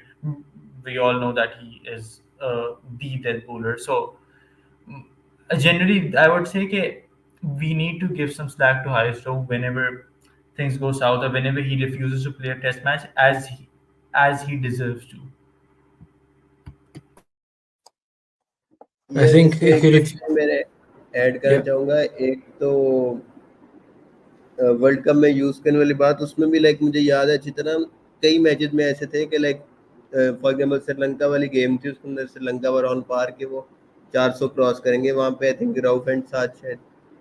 We all know that he is the death bowler. So generally, I would say that we need to give some slack to Haris Rauf whenever things go south or whenever he refuses to play a test match as he deserves to. I मैं think इसमें if एक you दो ref- चीजें मैंने add करना yeah, चाहूंगा। एक तो वर्ल्ड कप में यूज करने वाली बात, उसमें भी लाइक मुझे याद है अच्छी तरह कई मैचेस में ऐसे थे कि लाइक फॉर एग्जांपल श्रीलंका वाली गेम थी, उसके अंदर श्रीलंका वर ऑन पार के वो 400 क्रॉस करेंगे, वहां पे आई थिंक राउफ एंड साथ शायद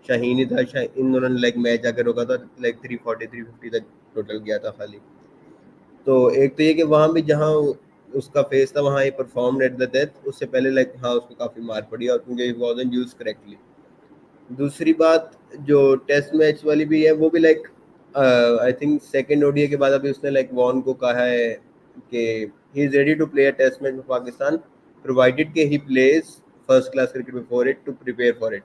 शाहीन ही था, शायद इन दोनों ने लाइक मैच आकर रोका था, लाइक 340 350 तक टोटल गया था खाली। तो एक तो ये कि वहां भी जहां उसका फेस था वहां ही परफॉर्म एट द डेथ, उससे पहले लाइक हाँ उसको काफी मार पड़ी और क्योंकि ही वाजंट यूज करेक्टली। दूसरी बात जो टेस्ट मैच वाली भी है, वो भी like I think second ODI के बाद अभी उसने लाइक वॉन को कहा है कि he is ready to play a Test match for Pakistan provided कि he plays first class cricket before it to prepare for it.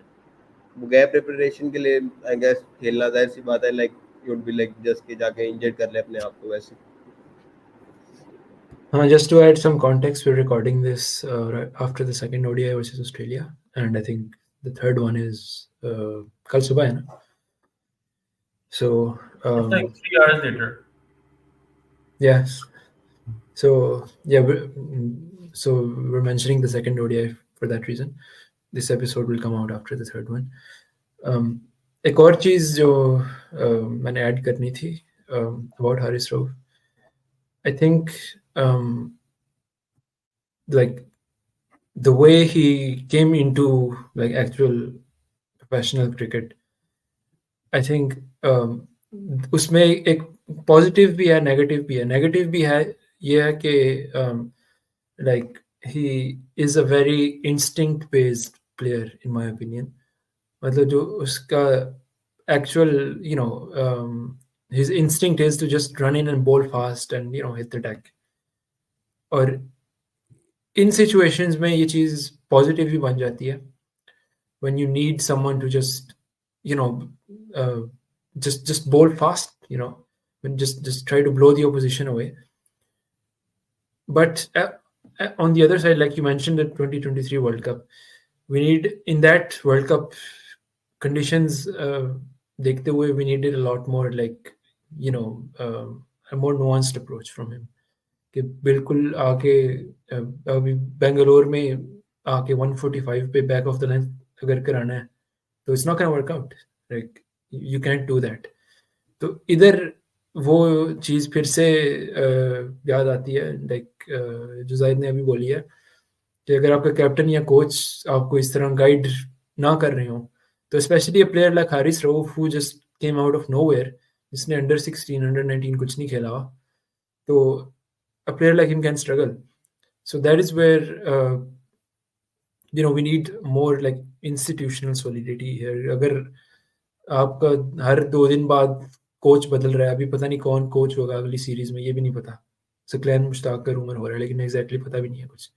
वो गए प्रिपरेशन के लिए आई गेस, खेलना जाहिर सी बात है, like you would be like just के जाके इंजर्ड कर ले अपने आप को वैसे। just to add some context, we're recording this right after the second ODI versus Australia, and I think the third one is kal subah hai na? So It's like 3 hours later. yes, so yeah, we're mentioning the second ODI for that reason. This episode will come out after the third one. एक और चीज़ जो मैंने add करनी थी about Haris Rauf. I think like the way he came into like actual professional cricket, I think उसमें एक positive भी है, नेगेटिव भी है। नेगेटिव भी है, ये है कि like he is a very instinct based player in my opinion. मतलब जो उसका actual his instinct is to just run in and bowl fast and hit the deck. और इन सिचुएशंस में ये चीज़ पॉजिटिव भी बन जाती है when you need someone to just just bowl fast, when just try to blow the opposition away. But on the other side, like you mentioned, the 2023 World Cup, we need in that World Cup conditions देखते हुए we needed a lot more like you know a more nuanced approach from him कि बिल्कुल आके अभी बेंगलोर में आके 145 पे back of the length अगर कराना है तो it's not gonna work out like you can't do that तो इधर वो चीज़ फिर से याद आती है लाइक जो जाहिद ने अभी बोली है कि अगर आपका कैप्टन या कोच आपको इस तरह गाइड ना कर रहे हो तो specially a player like Haris Rauf who just came out of nowhere जिसने अंडर 16 अंडर 19 कुछ नहीं खेला तो a player like him can struggle. So that is where we need more like institutional solidity here. अगर आपका हर 2 दिन बाद कोच बदल रहा है अभी पता नहीं कौन कोच होगा अगली सीरीज में ये भी नहीं पता सकलैन मुश्ताक का रूमर हो रहा है लेकिन एग्जैक्टली पता भी नहीं है कुछ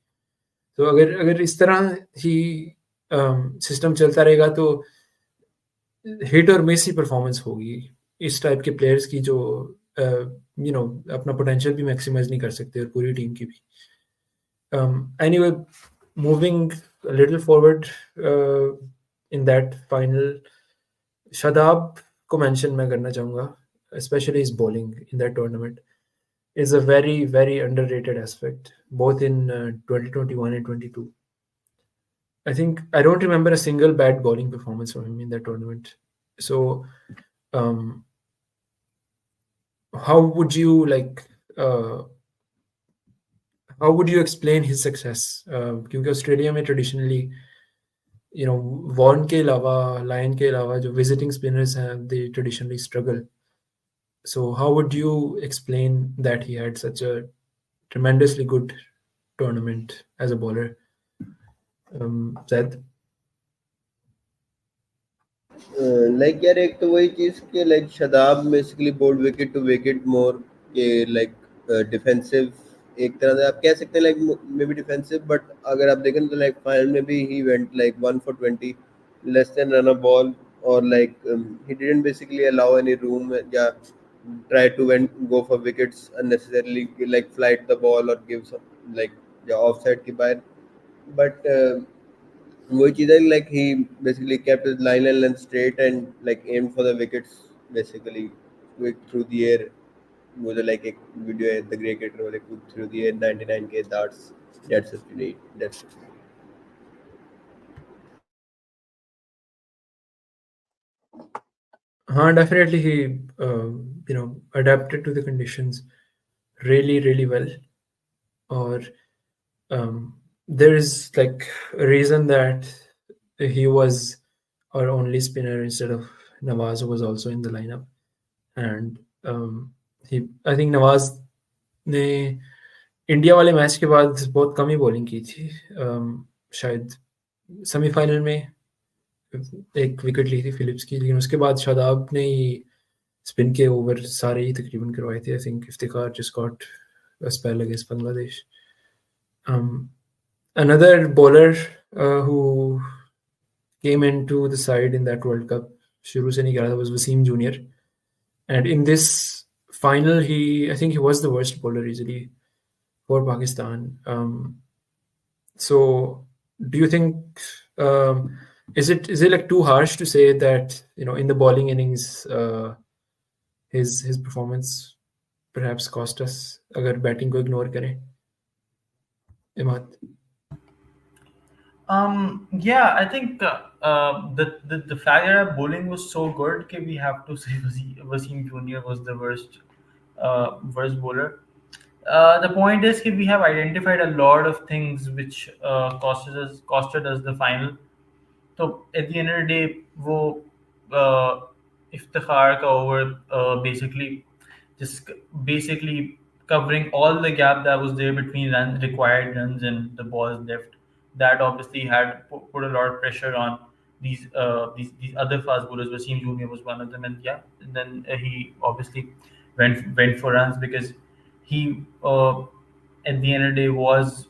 तो अगर अगर इस तरह ही सिस्टम चलता रहेगा तो हिट और मिस ही परफॉर्मेंस होगी इस टाइप के प्लेयर्स की जो अपना पोटेंशियल भी मैक्सिमाइज नहीं कर सकते और पूरी टीम की भी anyway moving a little forward in that final Shadab को mention मैं करना चाहूँगा especially his bowling in that tournament is a very very underrated aspect both in 2021 and 22 I don't remember a single bad bowling performance from him in that tournament so um, how would you like how would you explain his success क्योंकि Australia में traditionally Warne के अलावा Lyon के अलावा जो visiting spinners हैं they traditionally struggle so how would you explain that he had such a tremendously good tournament as a bowler Zaid? Like यार एक तो वही चीज कि like Shadab basically bowled wicket to wicket more के लाइक डिफेंसिव एक तरह से आप कह सकते हैं like maybe defensive but अगर आप देखें तो लाइक फाइनल में भी he went like 1 for 20 less than run a ball और like he didn't basically allow any room या try to go for wickets unnecessarily like flight the ball or give some like yeah offside ki bayar but वही चीज़ है like he basically kept his line and length straight and like aimed for the wickets basically quick through the air वो जो like एक video है the great cricketer वाले quick through the air 99 के that's what you need that's it. Definitely he adapted to the conditions really really well or there is like a reason that he was our only spinner instead of Nawaz who was also in the lineup and I think Nawaz ने India वाले match के बाद बहुत कम ही bowling की थी शायद semifinal में एक विकेट ली थी फिलिप्स की लेकिन उसके बाद शादाब ने ही स्पिन के ओवर सारे ही तकरीबन करवाए थे I think Iftikhar just got a spell against Bangladesh. Another bowler who came into the side in that World Cup शुरू से नहीं करा था was Wasim Junior and in this final I think he was the worst bowler easily for Pakistan. So do you think is it like too harsh to say that in the bowling innings his performance perhaps cost us अगर batting को ignore करें Imad Yeah, I think the fact that our bowling was so good, that we have to say Wasim Junior was the worst bowler. The point is that we have identified a lot of things which costed us the final. तो at the end of the day वो इफ्तिखार का over basically covering all the gap that was there between required runs and the balls left that obviously had put a lot of pressure on these other fast bowlers. Wasim Junior was one of them, and yeah, and then he obviously went for runs because he at the end of the day was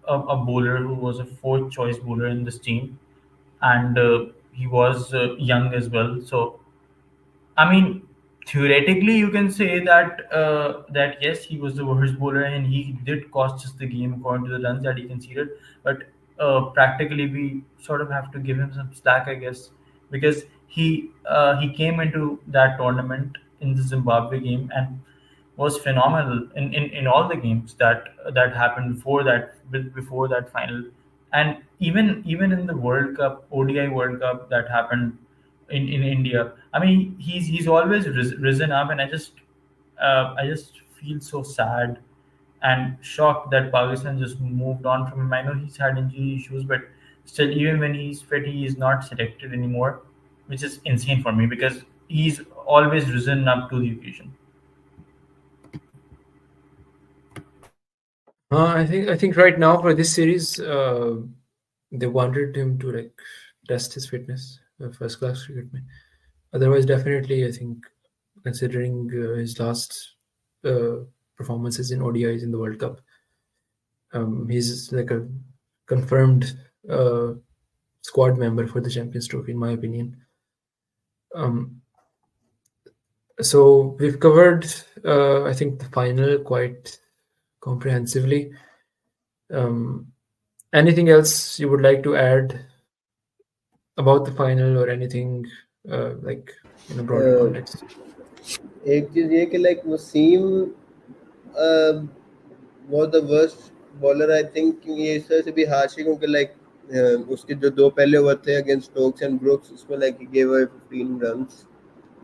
a bowler who was a fourth choice bowler in this team, and he was young as well. So, I mean, theoretically, you can say that yes, he was the worst bowler and he did cost us the game according to the runs that he conceded. But practically we sort of have to give him some slack, I guess, because he came into that tournament in the Zimbabwe game and was phenomenal in all the games that happened before that final, and even in the World Cup, ODI World Cup that happened in India. I mean, he's always risen up, and I just feel so sad and shocked that Pakistan just moved on from him. I know he's had injury issues, but still, even when he's fit, he is not selected anymore, which is insane for me because he's always risen up to the occasion. I think right now for this series, they wanted him to like test his fitness, first class cricket. Mein. Otherwise, definitely, I think considering his last uh, performances in ODIs in the World Cup, he's like a confirmed squad member for the Champions Trophy, in my opinion. Um, so we've covered, I think, the final quite comprehensively. Anything else you would like to add about the final or anything like in a broader context? एक चीज ये कि like Wasim was the worst bowler I think ये इस तरह से भी हाश है क्योंकि लाइक उसके जो दो पहले over the against Stokes and brooks उसमें like he gave away 15 runs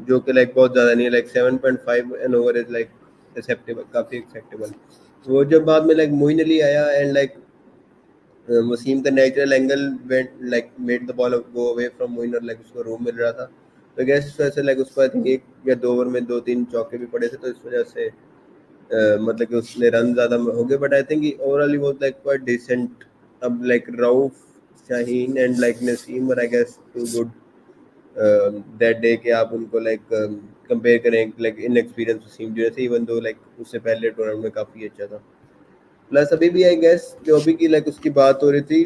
जो कि लाइक बहुत ज़्यादा नहीं है like 7.5 an over is like acceptable काफ़ी एक्सेप्टेबल वो जब बाद में लाइक मोइन अली आया एंड लाइक वसीम का natural angle went like made the ball go away from Moin और लाइक उसको रूम मिल रहा था तो गैस इस वजह से लाइक उसको आई थिंक एक या दो ओवर में दो तीन चौके भी पड़े थे तो इस वजह से मतलब कि उसने रन ज़्यादा हो गए but I think overall he was like quite decent अब like Rauf Shaheen and like Naseem were I guess too good that day कि आप उनको लाइक कंपेयर करें लाइक इनएक्सपीरियंस वसीम जो है इवन दो लाइक उससे पहले टूर्नामेंट में काफ़ी अच्छा था प्लस अभी भी आई गेस जो अभी की लाइक उसकी बात हो रही थी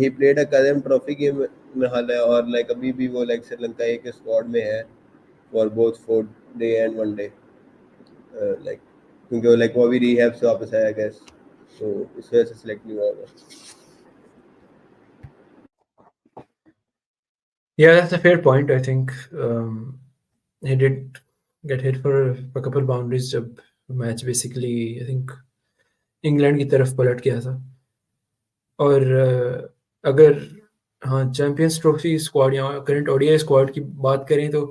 he played a Kadam trophy game में हाल है और लाइक अभी भी वो लाइक श्रीलंका ए के स्क्वाड में है for both 4 day and 1 day like क्योंकि वो लाइक वो भी रिहैब से वापस आया आई गेस तो इस वजह से सिलेक्ट नहीं हुआ होगा Yeah, that's a fair point. I think he did get hit for a couple boundaries जब match basically I think England की तरफ पलट गया था और अगर हाँ चैंपियंस ट्रॉफी स्क्वाड या करंट ओडीआई स्क्वाड की बात करें तो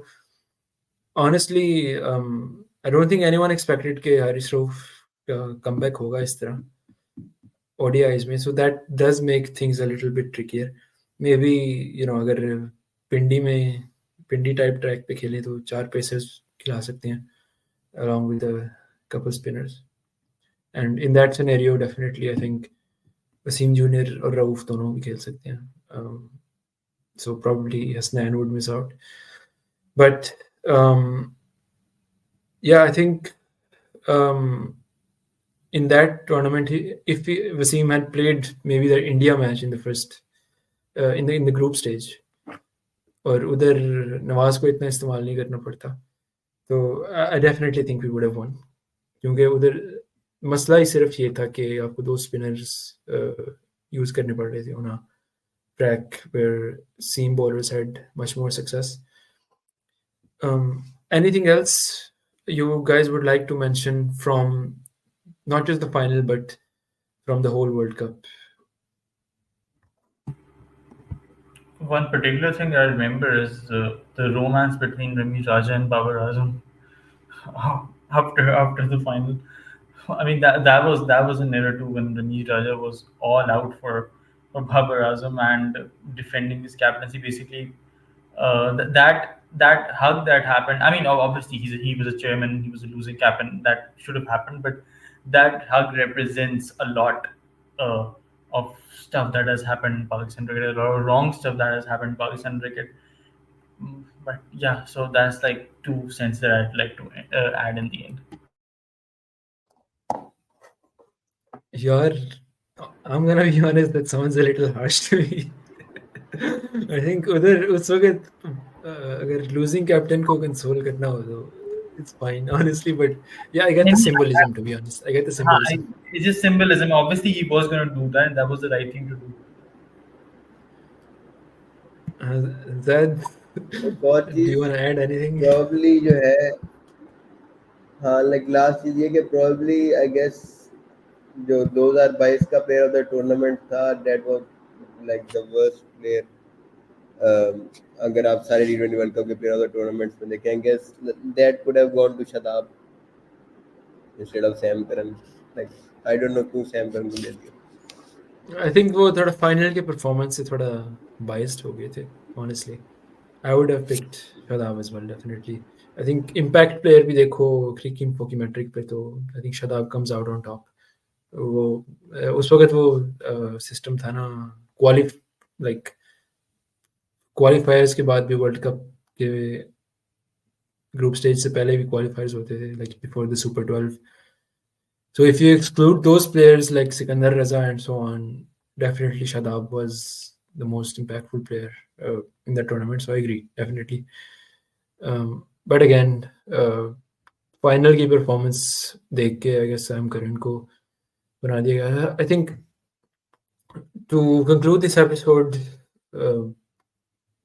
honestly I don't think anyone expected कि हारिस रऊफ का कमबैक होगा इस तरह ओडीआईज में so that does make things a little bit trickier may be अगर पिंडी टाइप ट्रैक पे खेलें तो 4 पेसर्स खिला सकते हैं along with a couple spinners and in that scenario definitely I think Wasim junior और रऊफ दोनों भी खेल सकते हैं so probably Hasnain would miss out but yeah I think in that tournament if Wasim had played maybe the India match in the first in the group stage और उधर नवाज को इतना इस्तेमाल नहीं करना पड़ता तो I definitely think we would have won क्योंकि उधर मसला ही सिर्फ ये था कि आपको 2 स्पिनर्स यूज करने पड़ रहे थे on a track where seam bowlers had much more success anything else you guys would like to mention from not just the final but from the whole World Cup? One particular thing I remember is the romance between Rami Raja and Babar Azam after the final. I mean that was an era too when Rami Raja was all out for Babar Azam and defending his captaincy. Basically, that hug that happened. I mean, obviously he was a chairman, he was a losing captain. That should have happened, but that hug represents a lot uh, of stuff that has happened in Pakistan cricket, a lot of wrong stuff that has happened in Pakistan cricket. But yeah, so that's like 2 cents that I'd like to add in the end. यार I'm gonna be honest that sounds a little harsh to me. I think उधर उस वक्त अगर losing captain को console करना हो तो it's fine honestly but yeah I get the symbolism to be honest I get the symbolism. It's just symbolism. Obviously, he was going to do that, and that was the right thing to do. Zed, एक और do चीज you want to add anything? Probably जो है, हाँ like last चीज ये कि probably I guess जो 2022 का प्लेयर ऑफ द टूर्नामेंट था, that was like the worst player. अगर आप सारे T20 वर्ल्ड कप के प्लेयर ऑफ द टूर्नामेंट्स में देखें, I guess that could have gone to Shadab instead of Sam Curran. Like I don't know क्यों Sam Curran को ले दिया। I think वो थोड़ा फाइनल के परफॉर्मेंस से थोड़ा biased हो गए थे, honestly. I would have picked Shadab as well, definitely. I think impact player भी देखो क्रिकी इन्फो की metric पे, तो I think Shadab comes out on top. वो उस वक्त वो सिस्टम था ना, लाइक क्वालिफायर्स के बाद भी वर्ल्ड कप के ग्रुप स्टेज से पहले भी क्वालिफायर्स होते थे, like before the super 12. So if you exclude those players like Sikandar Raza and so on, definitely Shadab was the most impactful player in that tournament. So I agree, definitely. But again, final की performance देख के I guess Sam Curran को बना दिया गया. I think to conclude this episode,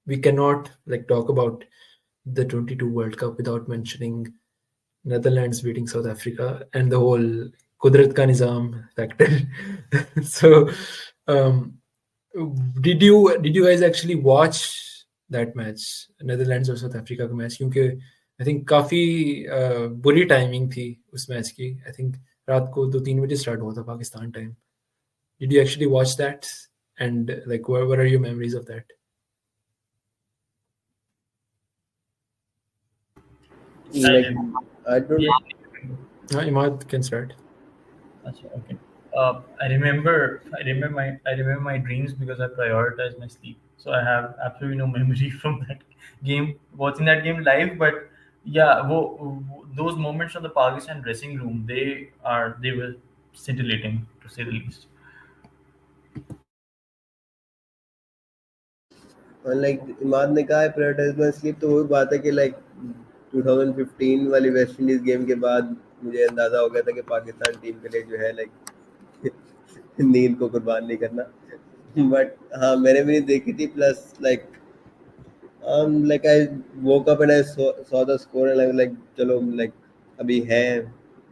we cannot like talk about the 22 World Cup without mentioning Netherlands beating South Africa and the whole Qudrat Ka Nizam factor. So, did you guys actually watch that match, Netherlands और South Africa का match? क्योंकि I think काफी बुरी timing थी उस match की. I think रात को 2-3 बजे स्टार्ट हुआ था Pakistan time. Did you actually watch that? And like, what are your memories of that? Like I don't. Yeah. Imad can start. Okay. I remember my dreams because I prioritize my sleep. So I have absolutely no memory from that game, watching that game live. But yeah, those moments of the Pakistan dressing room, they were scintillating to say the least. Like Imad ने कहा है prioritise sleep, तो वही बात है कि like 2015 वाली West Indies game के बाद मुझे अंदाजा हो गया था कि पाकिस्तान टीम के लिए जो है लाइक नींद को कुर्बान नहीं करना। बट हाँ मैंने भी नहीं देखी थी, plus like like I woke up and I saw the score and like चलो लाइक अभी है,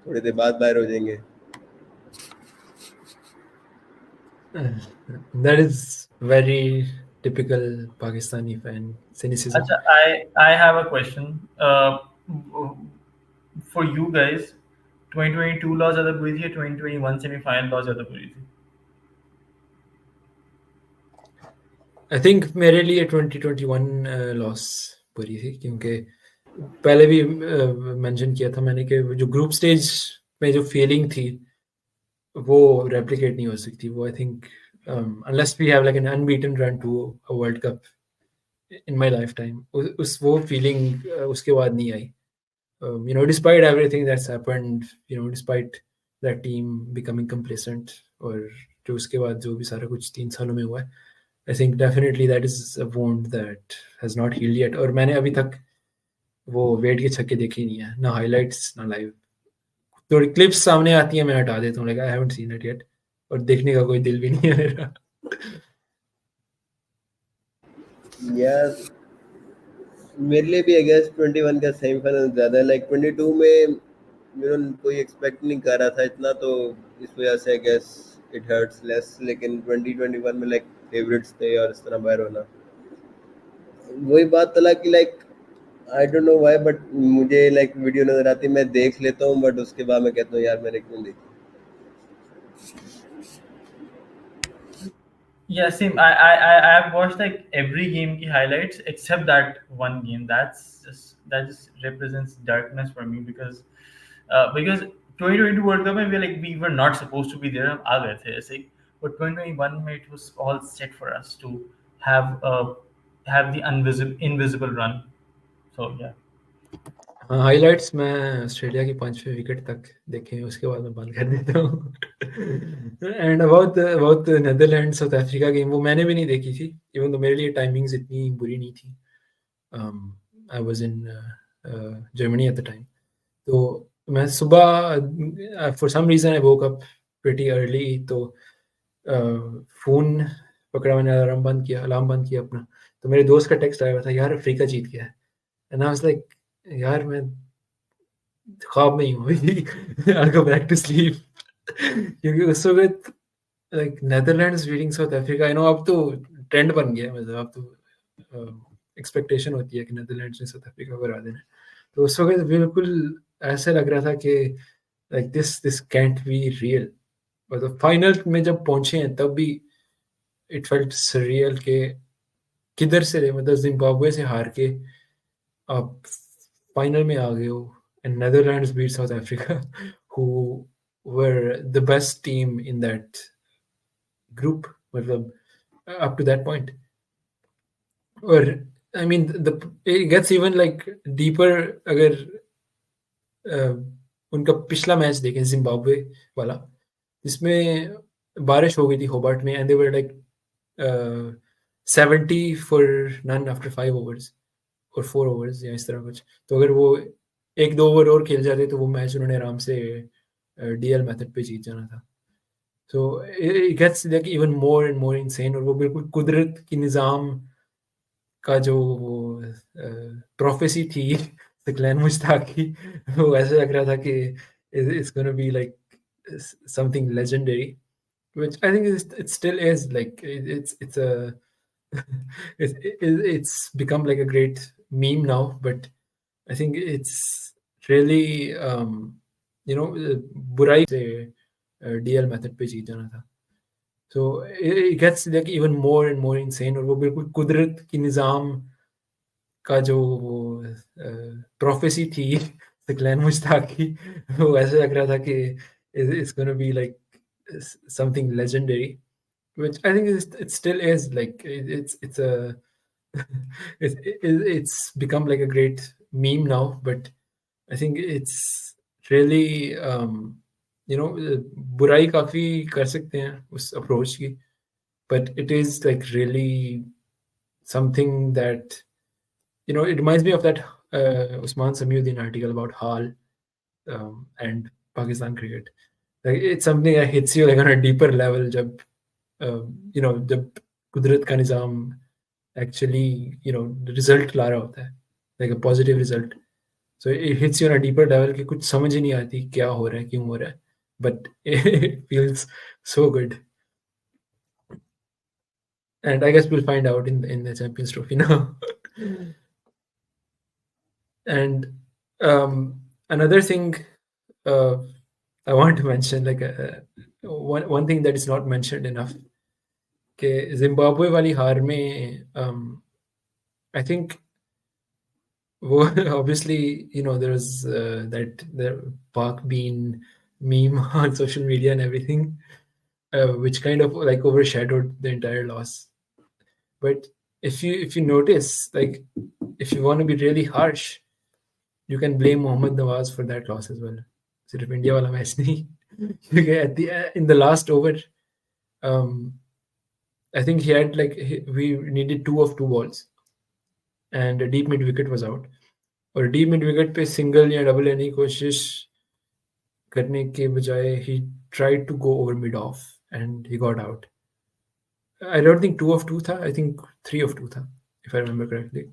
थोड़ी देर बाद बाहर हो जाएंगे। That is very typical Pakistani fan cynicism. Acha, I have a question. For you guys, 2022 loss ज़्यादा बुरी थी या 2021 सेमीफाइनल लॉस ज़्यादा बुरी थी? I think मेरे लिए 2021 लॉस बुरी थी, क्योंकि पहले भी मेंशन किया था मैंने कि जो ग्रुप स्टेज में जो फीलिंग थी वो रेप्लिकेट नहीं हो सकती. वो I think unless we have like an unbeaten run to a World Cup in my lifetime, उस वो फीलिंग उसके बाद नहीं आई. Despite everything that's happened, despite that team becoming complacent, और जो उसके बाद जो भी सारा कुछ 3 सालों में हुआ है, I think definitely that is a wound that has not healed yet. और मैंने अभी तक वो वेट के छक्के देखे नहीं है, ना हाइलाइट्स ना लाइव. थोड़ी क्लिप्स सामने आती है मैं हटा देता हूँ, like I haven't seen it yet, और देखने का कोई दिल भी नहीं है मेरा. यार मेरे लिए भी आई गेस 21 का सेमीफाइनल ज्यादा, लाइक 22 में कोई एक्सपेक्ट नहीं कर रहा था इतना, तो इस वजह से I guess it hurts less. लेकिन 2021 में लाइक फेवरेट्स थे और इस तरह बाहर होना, वही बात था कि like I don't know why, but मुझे लाइक वीडियो नजर आती, मैं देख लेता हूँ, बट उसके बाद मैं कहता हूँ यार मैंने क्यों देखी. Yeah, same. I've watched like every game की highlights except that one game. That just represents darkness for me because 2022 World Cup में we were not supposed to be there. हम आ गए थे ऐसे, but 2021 में it was all set for us to have the invisible run. So yeah. हाँ, highlights मैं Australia की 5वें विकेट तक देखे, उसके बाद मैं बंद कर देता हूँ. And about Netherland south Africa game, वो मैंने भी नहीं देखी थी, इवन तो मेरे लिए टाइमिंग्स इतनी बुरी नहीं थी. I was in Germany at the time. तो मैं सुबह for some reason I woke up pretty early, तो फ़ोन पकड़ा मैंने, अलार्म बंद किया अपना, तो मेरे दोस्त का टेक्स्ट आया हुआ था, यार अफ्रीका जीत गया है। एंड आई वाज लाइक, यार मैं ख्वाब में ही हूँ अभी। आई गो बैक टू स्लीप। क्योंकि उस वक्त like Netherlands beating south Africa, I know अब तो ट्रेंड बन गया है, मतलब अब तो एक्सपेक्टेशन होती है कि नेदरलैंड्स ने साउथ अफ्रीका को हरा देना। तो उस वक्त बिल्कुल ऐसा लग रहा था कि like this cantt be real. मतलब फाइनल में जब पहुंचे हैं तब भी इट फेल्ट सरियल के किधर से रहे, मतलब जिम्बाब्वे से हार के आप फाइनल में आ गए हो and Netherlands beat South Africa who were the best team in that group, मतलब up to that point. और I mean the it gets even like deeper अगर उनका पिछला मैच देखें जिम्बाब्वे वाला, जिसमें बारिश हो गई थी होबार्ट में and they were like 70 for none after 5 overs और 4 overs या इस तरह कुछ। तो अगर वो 1-2 ओवर और खेल जाते तो वो मैच उन्होंने आराम से डीएल मेथड पे जीत जाना था। So it gets like even more and more insane. और वो बिल्कुल कुदरत की निज़ाम का जो वो प्रोफेसी थी ग्लेन मुश्ताक की, वो ऐसे लग रहा था कि it's gonna be like something legendary, which I think it still is. Like it's a it's become like a great meme now, but I think it's really बुराई से डीएल मेथड पे जीत जाना था। So it gets like even more and more insane। और वो बिल्कुल कुदरत की निज़ाम का जो वो प्रोफेसी थी ग्लेन मुश्ताक की, वो ऐसे लग रहा था कि it's gonna be like something legendary, which I think it still is. Like it's a it's become like a great meme now, but I think it's really बुराई काफी कर सकते हैं उस अप्रोच की, but it is like really something that it reminds me of that Usman Samiuddin article about Hal and Pakistan cricket. Like it's something that hits you like on a deeper level जब जब कुदरत का निज़ाम actually result ला रहा होता है, like a positive result. So it hits you on a deeper level कि कुछ समझ ही नहीं आती क्या हो रहा है, क्यों हो रहा है, but it feels so good. And I guess we'll find out in the Champions Trophy now. And another thing uh, I want to mention, like one thing that is not mentioned enough, कि Zimbabwe वाली हार में I think वो obviously there was that the Park Bean meme on social media and everything, which kind of like overshadowed the entire loss. But if you notice, like if you want to be really harsh, you can blame Mohammad Nawaz for that loss as well. सिर्फ India वाला match नहीं, क्योंकि in the last over, I think he had like we needed 2 of 2 balls and a deep mid wicket was out. और deep mid wicket पे single या double लेने की कोशिश करने के बजाय he tried to go over mid off and he got out. I don't think 2 of 2 था, I think 3 of 2 था, if I remember correctly.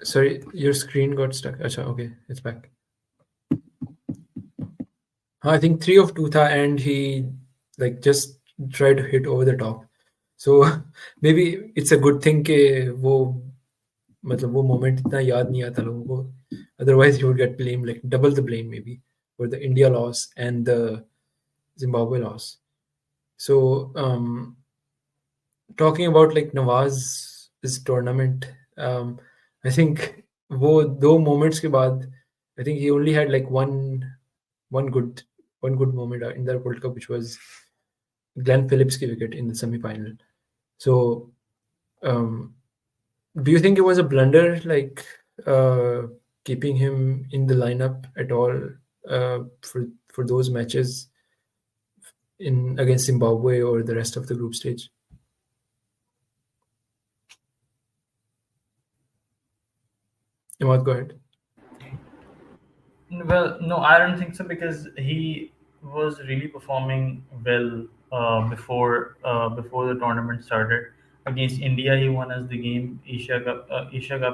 Sorry, your screen got stuck. Acha, okay, it's back. I think 3 of 2 था and he like just tried to hit over the top. So maybe it's a good thing कि वो मतलब वो moment इतना याद नहीं आता लोगों को. Otherwise he would get blamed, like double the blame maybe, for the India loss and the Zimbabwe loss. So talking about like Nawaz's tournament, I think वो 2 moments के बाद I think he only had like one good moment in the World Cup, which was Glenn Phillips' wicket in the semi-final. So, do you think it was a blunder, like keeping him in the lineup at all for those matches in against Zimbabwe or the rest of the group stage? Imad, go ahead. Well, no, I don't think so because he was really performing well before the tournament started. Against India, he won us the game Asia Cup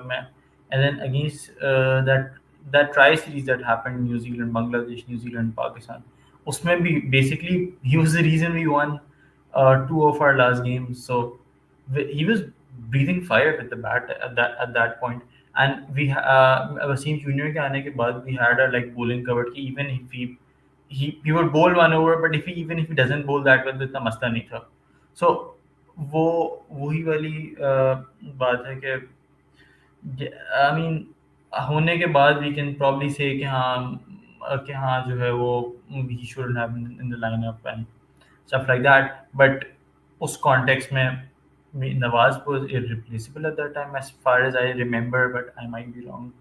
में, and then against that tri series that happened New Zealand, Bangladesh, New Zealand, Pakistan. उसमें भी basically he was the reason we won two of our last games. So he was breathing fire with the bat at that point. And Wasim Junior के आने के बाद we had a like bowling covered कि even if he would bowl one over, but even if he doesn't bowl that well तो इतना मसला नहीं था. So वो वही वाली बात है कि आई मीन होने के बाद वी कैन प्रॉब्ली से कि हाँ जो है वो he should have in the lineup and stuff like that. But उस context में Nawaz was irreplaceable at that time, as far as I remember, but I might be wrong.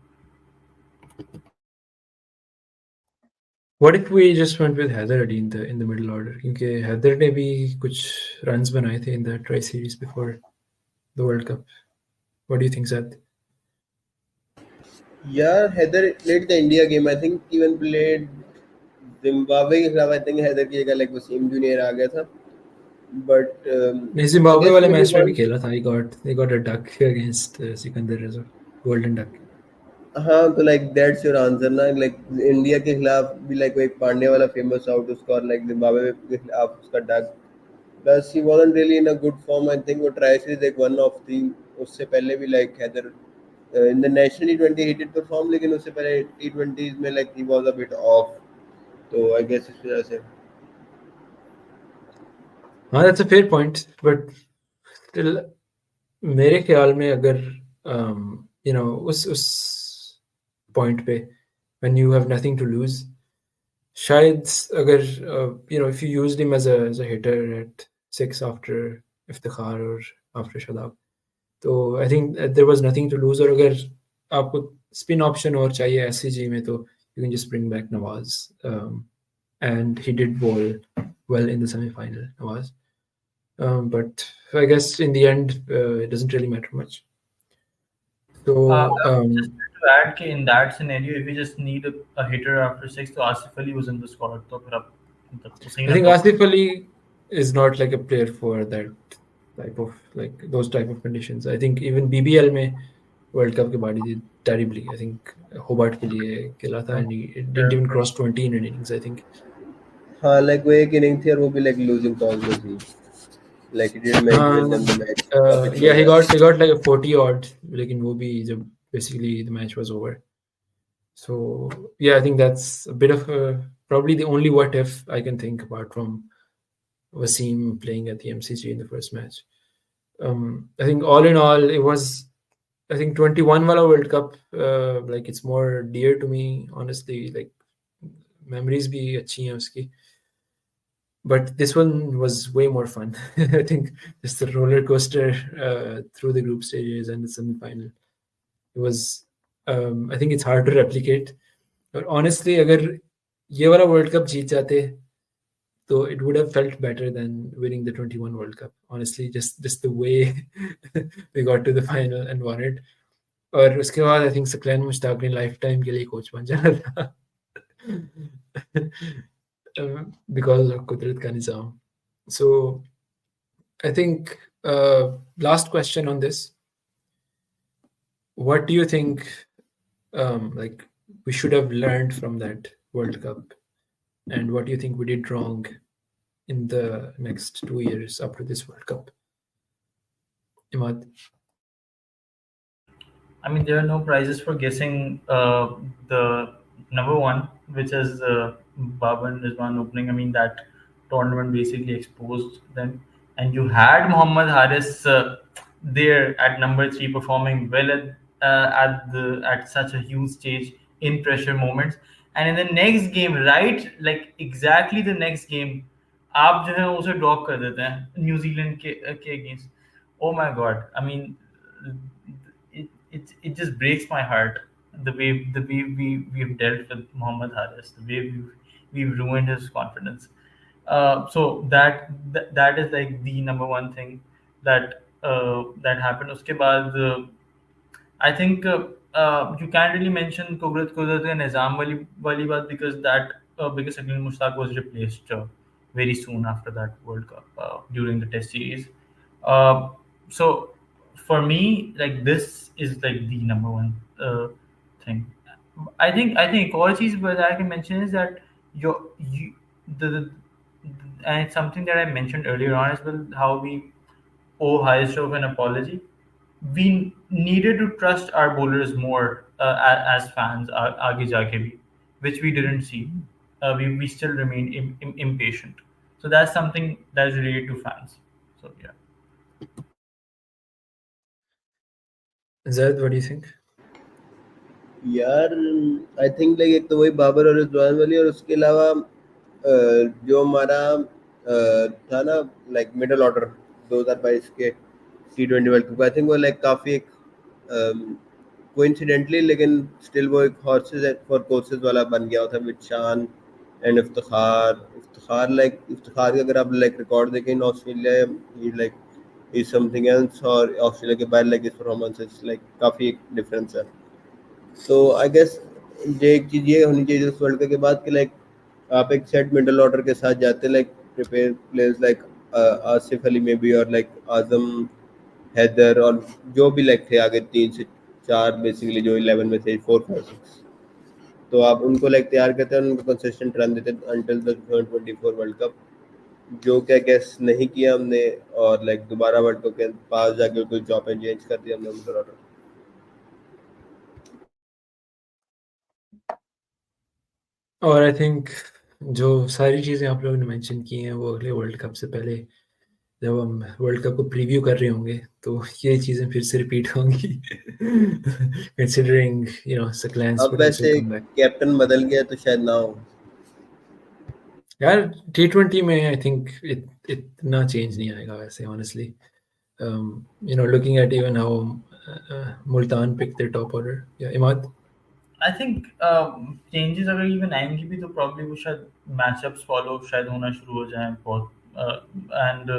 What if we just went with Haider Ali in the middle order? क्योंकि हैदर ने भी कुछ runs बनाए थे in the tri series before the World Cup. What do you think, Zad? Yeah, Heather played the India game. I think even played Zimbabwe के खिलाफ. I think Heather की जगह like Wasim Junior आ गया था. But नहीं, I Zimbabwe guess वाले we match move में भी on. खेला था. They got a duck against Sikandar Raza, golden duck. हाँ तो like that's your answer ना. Like इंडिया के खिलाफ भी like वो एक पांड्या वाला famous out उसका और like जिम्बाब्वे के खिलाफ उसका duck. Plus he wasn't really in a good form. I think वो try series like one of the उससे पहले भी like Heather in the national T20 he did perform लेकिन उससे पहले T20s में like he was a bit off. तो I guess इस वजह से. हाँ, that's a fair point, but still मेरे ख्याल में अगर you know उस point पे when you have nothing to lose, शायद अगर you know if you used him as a hitter at 6 after Iftikhar or after Shadab, तो I think there was nothing to lose. और अगर आपको spin option और चाहिए SCG में तो you can just bring back Nawaz, and he did bowl well in the semi-final, Nawaz. But I guess in the end, it doesn't really matter much. So, Just to add कि in that scenario, if you just need a hitter after 6, तो Asif Ali was in the squad. तो फिर आप मतलब उसे ही I ना think top Asif Ali is not like a player for that type of those type of conditions. I think even BBL में World Cup के बाद he did terribly. I think Hobart के लिए खेला था and he didn't even cross 20 in an innings, I think. हाँ like वो एक inning थी और वो भी like losing cause में थी. Like he didn't win them the match. काफी Yeah, he close. got like a 40 odd, लेकिन वो भी जब basically the match was over. So yeah, I think that's a bit of probably the only what if I can think apart from Wasim playing at the MCG in the first match. I think all in all, it was, I think 21 wala World Cup, like it's more dear to me, honestly. Like memories bhi achhi hain uski. But this one was way more fun. I think just the roller coaster through the group stages and the semi-final. It was, I think it's hard to replicate. But honestly, अगर ये वाला World Cup जीत जाते तो it would have felt better than winning the 21 World Cup. Honestly, just the way we got to the final and won it. और उसके बाद I think Saqlain Mushtaq ने lifetime के लिए कोच बन जाना था because of Qudrat Ka Nizam. So I think last question on this. What do you think like we should have learned from that World Cup? And what do you think we did wrong in the next 2 years up to this World Cup? Imad? I mean, there are no prizes for guessing the number one, which is Baba and Rizwan opening. I mean, that tournament basically exposed them. And you had Muhammad Haris there at number three, performing well at such a huge stage in pressure moments. And in the next game, right, like exactly the next game, आप जो है उसे drop कर देते हैं New Zealand के against. Oh my God! I mean, it just breaks my heart the way we've dealt with Muhammad Haris, the way we've ruined his confidence. So that is like the number one thing that happened. उसके बाद I think you can't really mention Qudrat Ka Nizam wali baat because Akhil Mushtaq was replaced very soon after that World Cup during the Test series. Uh, so for me, like this is like the number one thing. I think ecologies that I can mention is that you the and it's something that I mentioned earlier on as well, how we owe highest of an apology. We needed to trust our bowlers more as fans, aage jaake bhi, which we didn't see. We still remain impatient. So that's something that is related to fans. So yeah. Zed, what do you think? यार I think like एक तो वही बाबर और रिजवान वाली, और उसके अलावा जो हमारा था ना लाइक मिडिल ऑर्डर 2022 के T20 world cup, I think वो लाइक काफ़ी एक कोइंसिडेंटली लेकिन स्टिल वो एक हॉर्सेस फॉर कोर्सेज वाला बन गया था विद शान एंड इफ्तिखार लाइक इफ्तिखार के अगर आप लाइक रिकॉर्ड देखें in Australia, he like is something else, और ऑस्ट्रेलिया के बाहर लाइक इस परफॉर्मेंसेस लाइक काफ़ी एक डिफरेंस है. तो आई गेस ये एक चीज़ ये होनी चाहिए उस वर्ल्ड कप के बाद कि लाइक आप एक सेट मिडल ऑर्डर के साथ जाते like prepare players like Asif Ali में भी, और लाइक आजम, हैदर, और जो भी लाइक थे आगे 3 से 4 बेसिकली जो 11 में थे 4 5 6, तो आप उनको लाइक तैयार करते हैं, उनको कंसिस्टेंट रन देते अंटिल द 2024 वर्ल्ड कप, जो क्या गेस नहीं किया हमने, और लाइक दोबारा वर्ल्ड कप के पास जाके कोई जॉब एंड चेंज कर दिया हमने मिडल ऑर्डर. और आई थिंक जो सारी चीज़ें आप लोगों ने मेंशन की हैं वो अगले वर्ल्ड कप से पहले जब हम वर्ल्ड कप को प्रीव्यू कर रहे होंगे तो ये चीज़ें फिर से रिपीट होंगी कंसिडरिंग सकलैंस अब पोटेंशियल वैसे कमबैक. कैप्टन बदल गया तो शायद ना हो. यार T20 में आई थिंक इतना चेंज नहीं आएगा वैसे honestly. Looking at even how Multan picked their top order. Yeah, Imad. I think changes अगर इवन आएंगी भी तो प्रॉब्ली वो शायद मैचअप्स फॉलो शायद होना शुरू हो जाए बहुत, एंड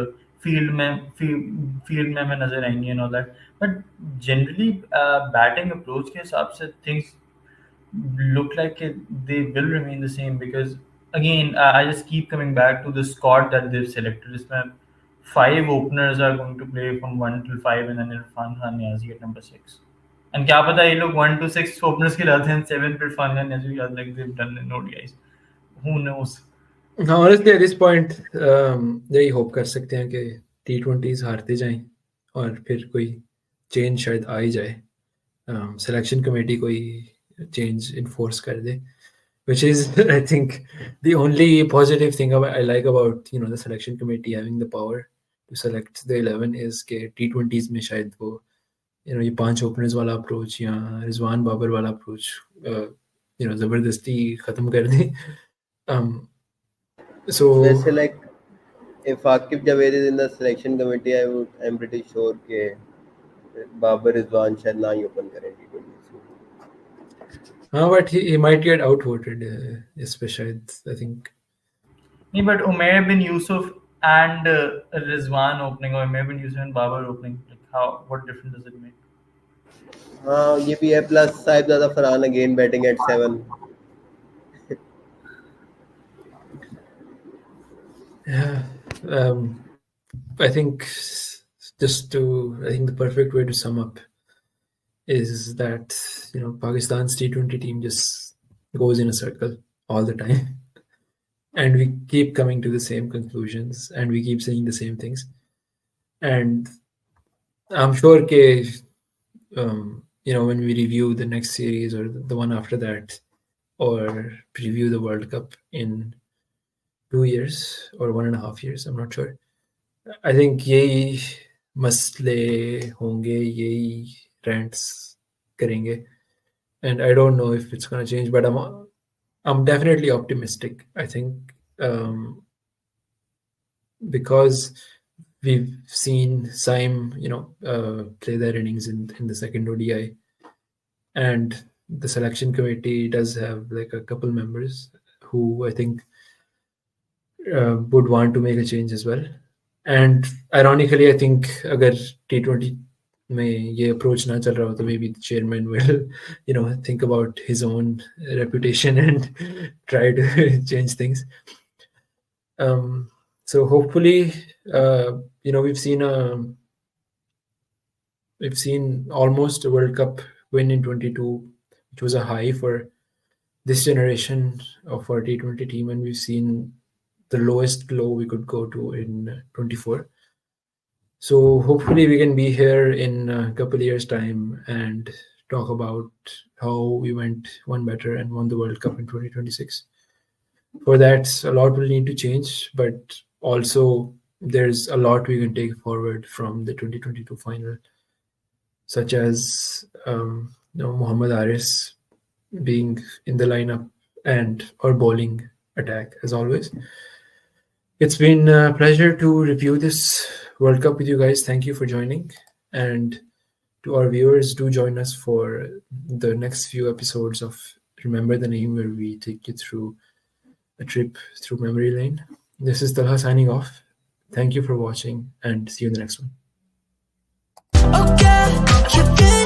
फील्ड में हमें नजर आएंगी and all that. But generally batting approach के हिसाब से things look like they will remain the same because again I just keep coming back to the squad that they've selected. Isme 5 openers are going to play from 1 till 5 and then Irfan Khan Niazi at number 6. And क्या पता ये लोग 1 to 6 openers खिलाते हैं 7 पे Irfan Khan Niazi like they've done in ODIs. Who knows? Honestly at this point यही hope कर सकते हैं कि T20s हारते जाएं और फिर कोई चेंज शायद आ ही जाए. सिलेक्शन कमेटी कोई चेंज इन्फोर्स कर दे, which is I think the only positive thing I like about the selection committee having the power to select the 11 is कि T20s में शायद वो ये 5 ओपनर्स वाला अप्रोच या रिजवान बाबर वाला अप्रोच ज़बरदस्ती ख़त्म कर दें. So वैसे like if Akif Javed is in the selection committee, I'm pretty sure कि बाबर रिजवान शायद ना ही ओपन करें T20 but he might get outvoted इस पे शायद I think. नहीं, but Umair bin Yusuf and Rizwan opening or Umair bin Yusuf and Babar opening, like what difference does it make? हाँ ये भी है, plus Sahibzada Farhan again batting at 7. Yeah, I think the perfect way to sum up is that Pakistan's T20 team just goes in a circle all the time, and we keep coming to the same conclusions, and we keep saying the same things, and I'm sure when we review the next series or the one after that, or preview the World Cup in 2 years or 1.5 years, I'm not sure, I think यही मसले होंगे, यही rants करेंगे, and I don't know if it's going to change, but I'm definitely optimistic. I think because we've seen Saim play their innings in the second ODI, and the selection committee does have like a couple members who I think would want to make a change as well. And ironically, I think अगर T20 में ये approach ना चल रहा हो तो maybe the chairman will think about his own reputation and try to change things. So hopefully we've seen almost a World Cup win in 22, which was a high for this generation of our T20 team, and we've seen the lowest low we could go to in 24. So hopefully we can be here in a couple of years' time and talk about how we went one better and won the World Cup in 2026. For that, a lot will need to change, but also there's a lot we can take forward from the 2022 final, such as Muhammad Aris being in the lineup and our bowling attack as always. It's been a pleasure to review this World Cup with you guys. Thank you for joining, and to our viewers, do join us for the next few episodes of Remember the Name, where we take you through a trip through memory lane. This is Talha signing off. Thank you for watching, and see you in the next one. Okay,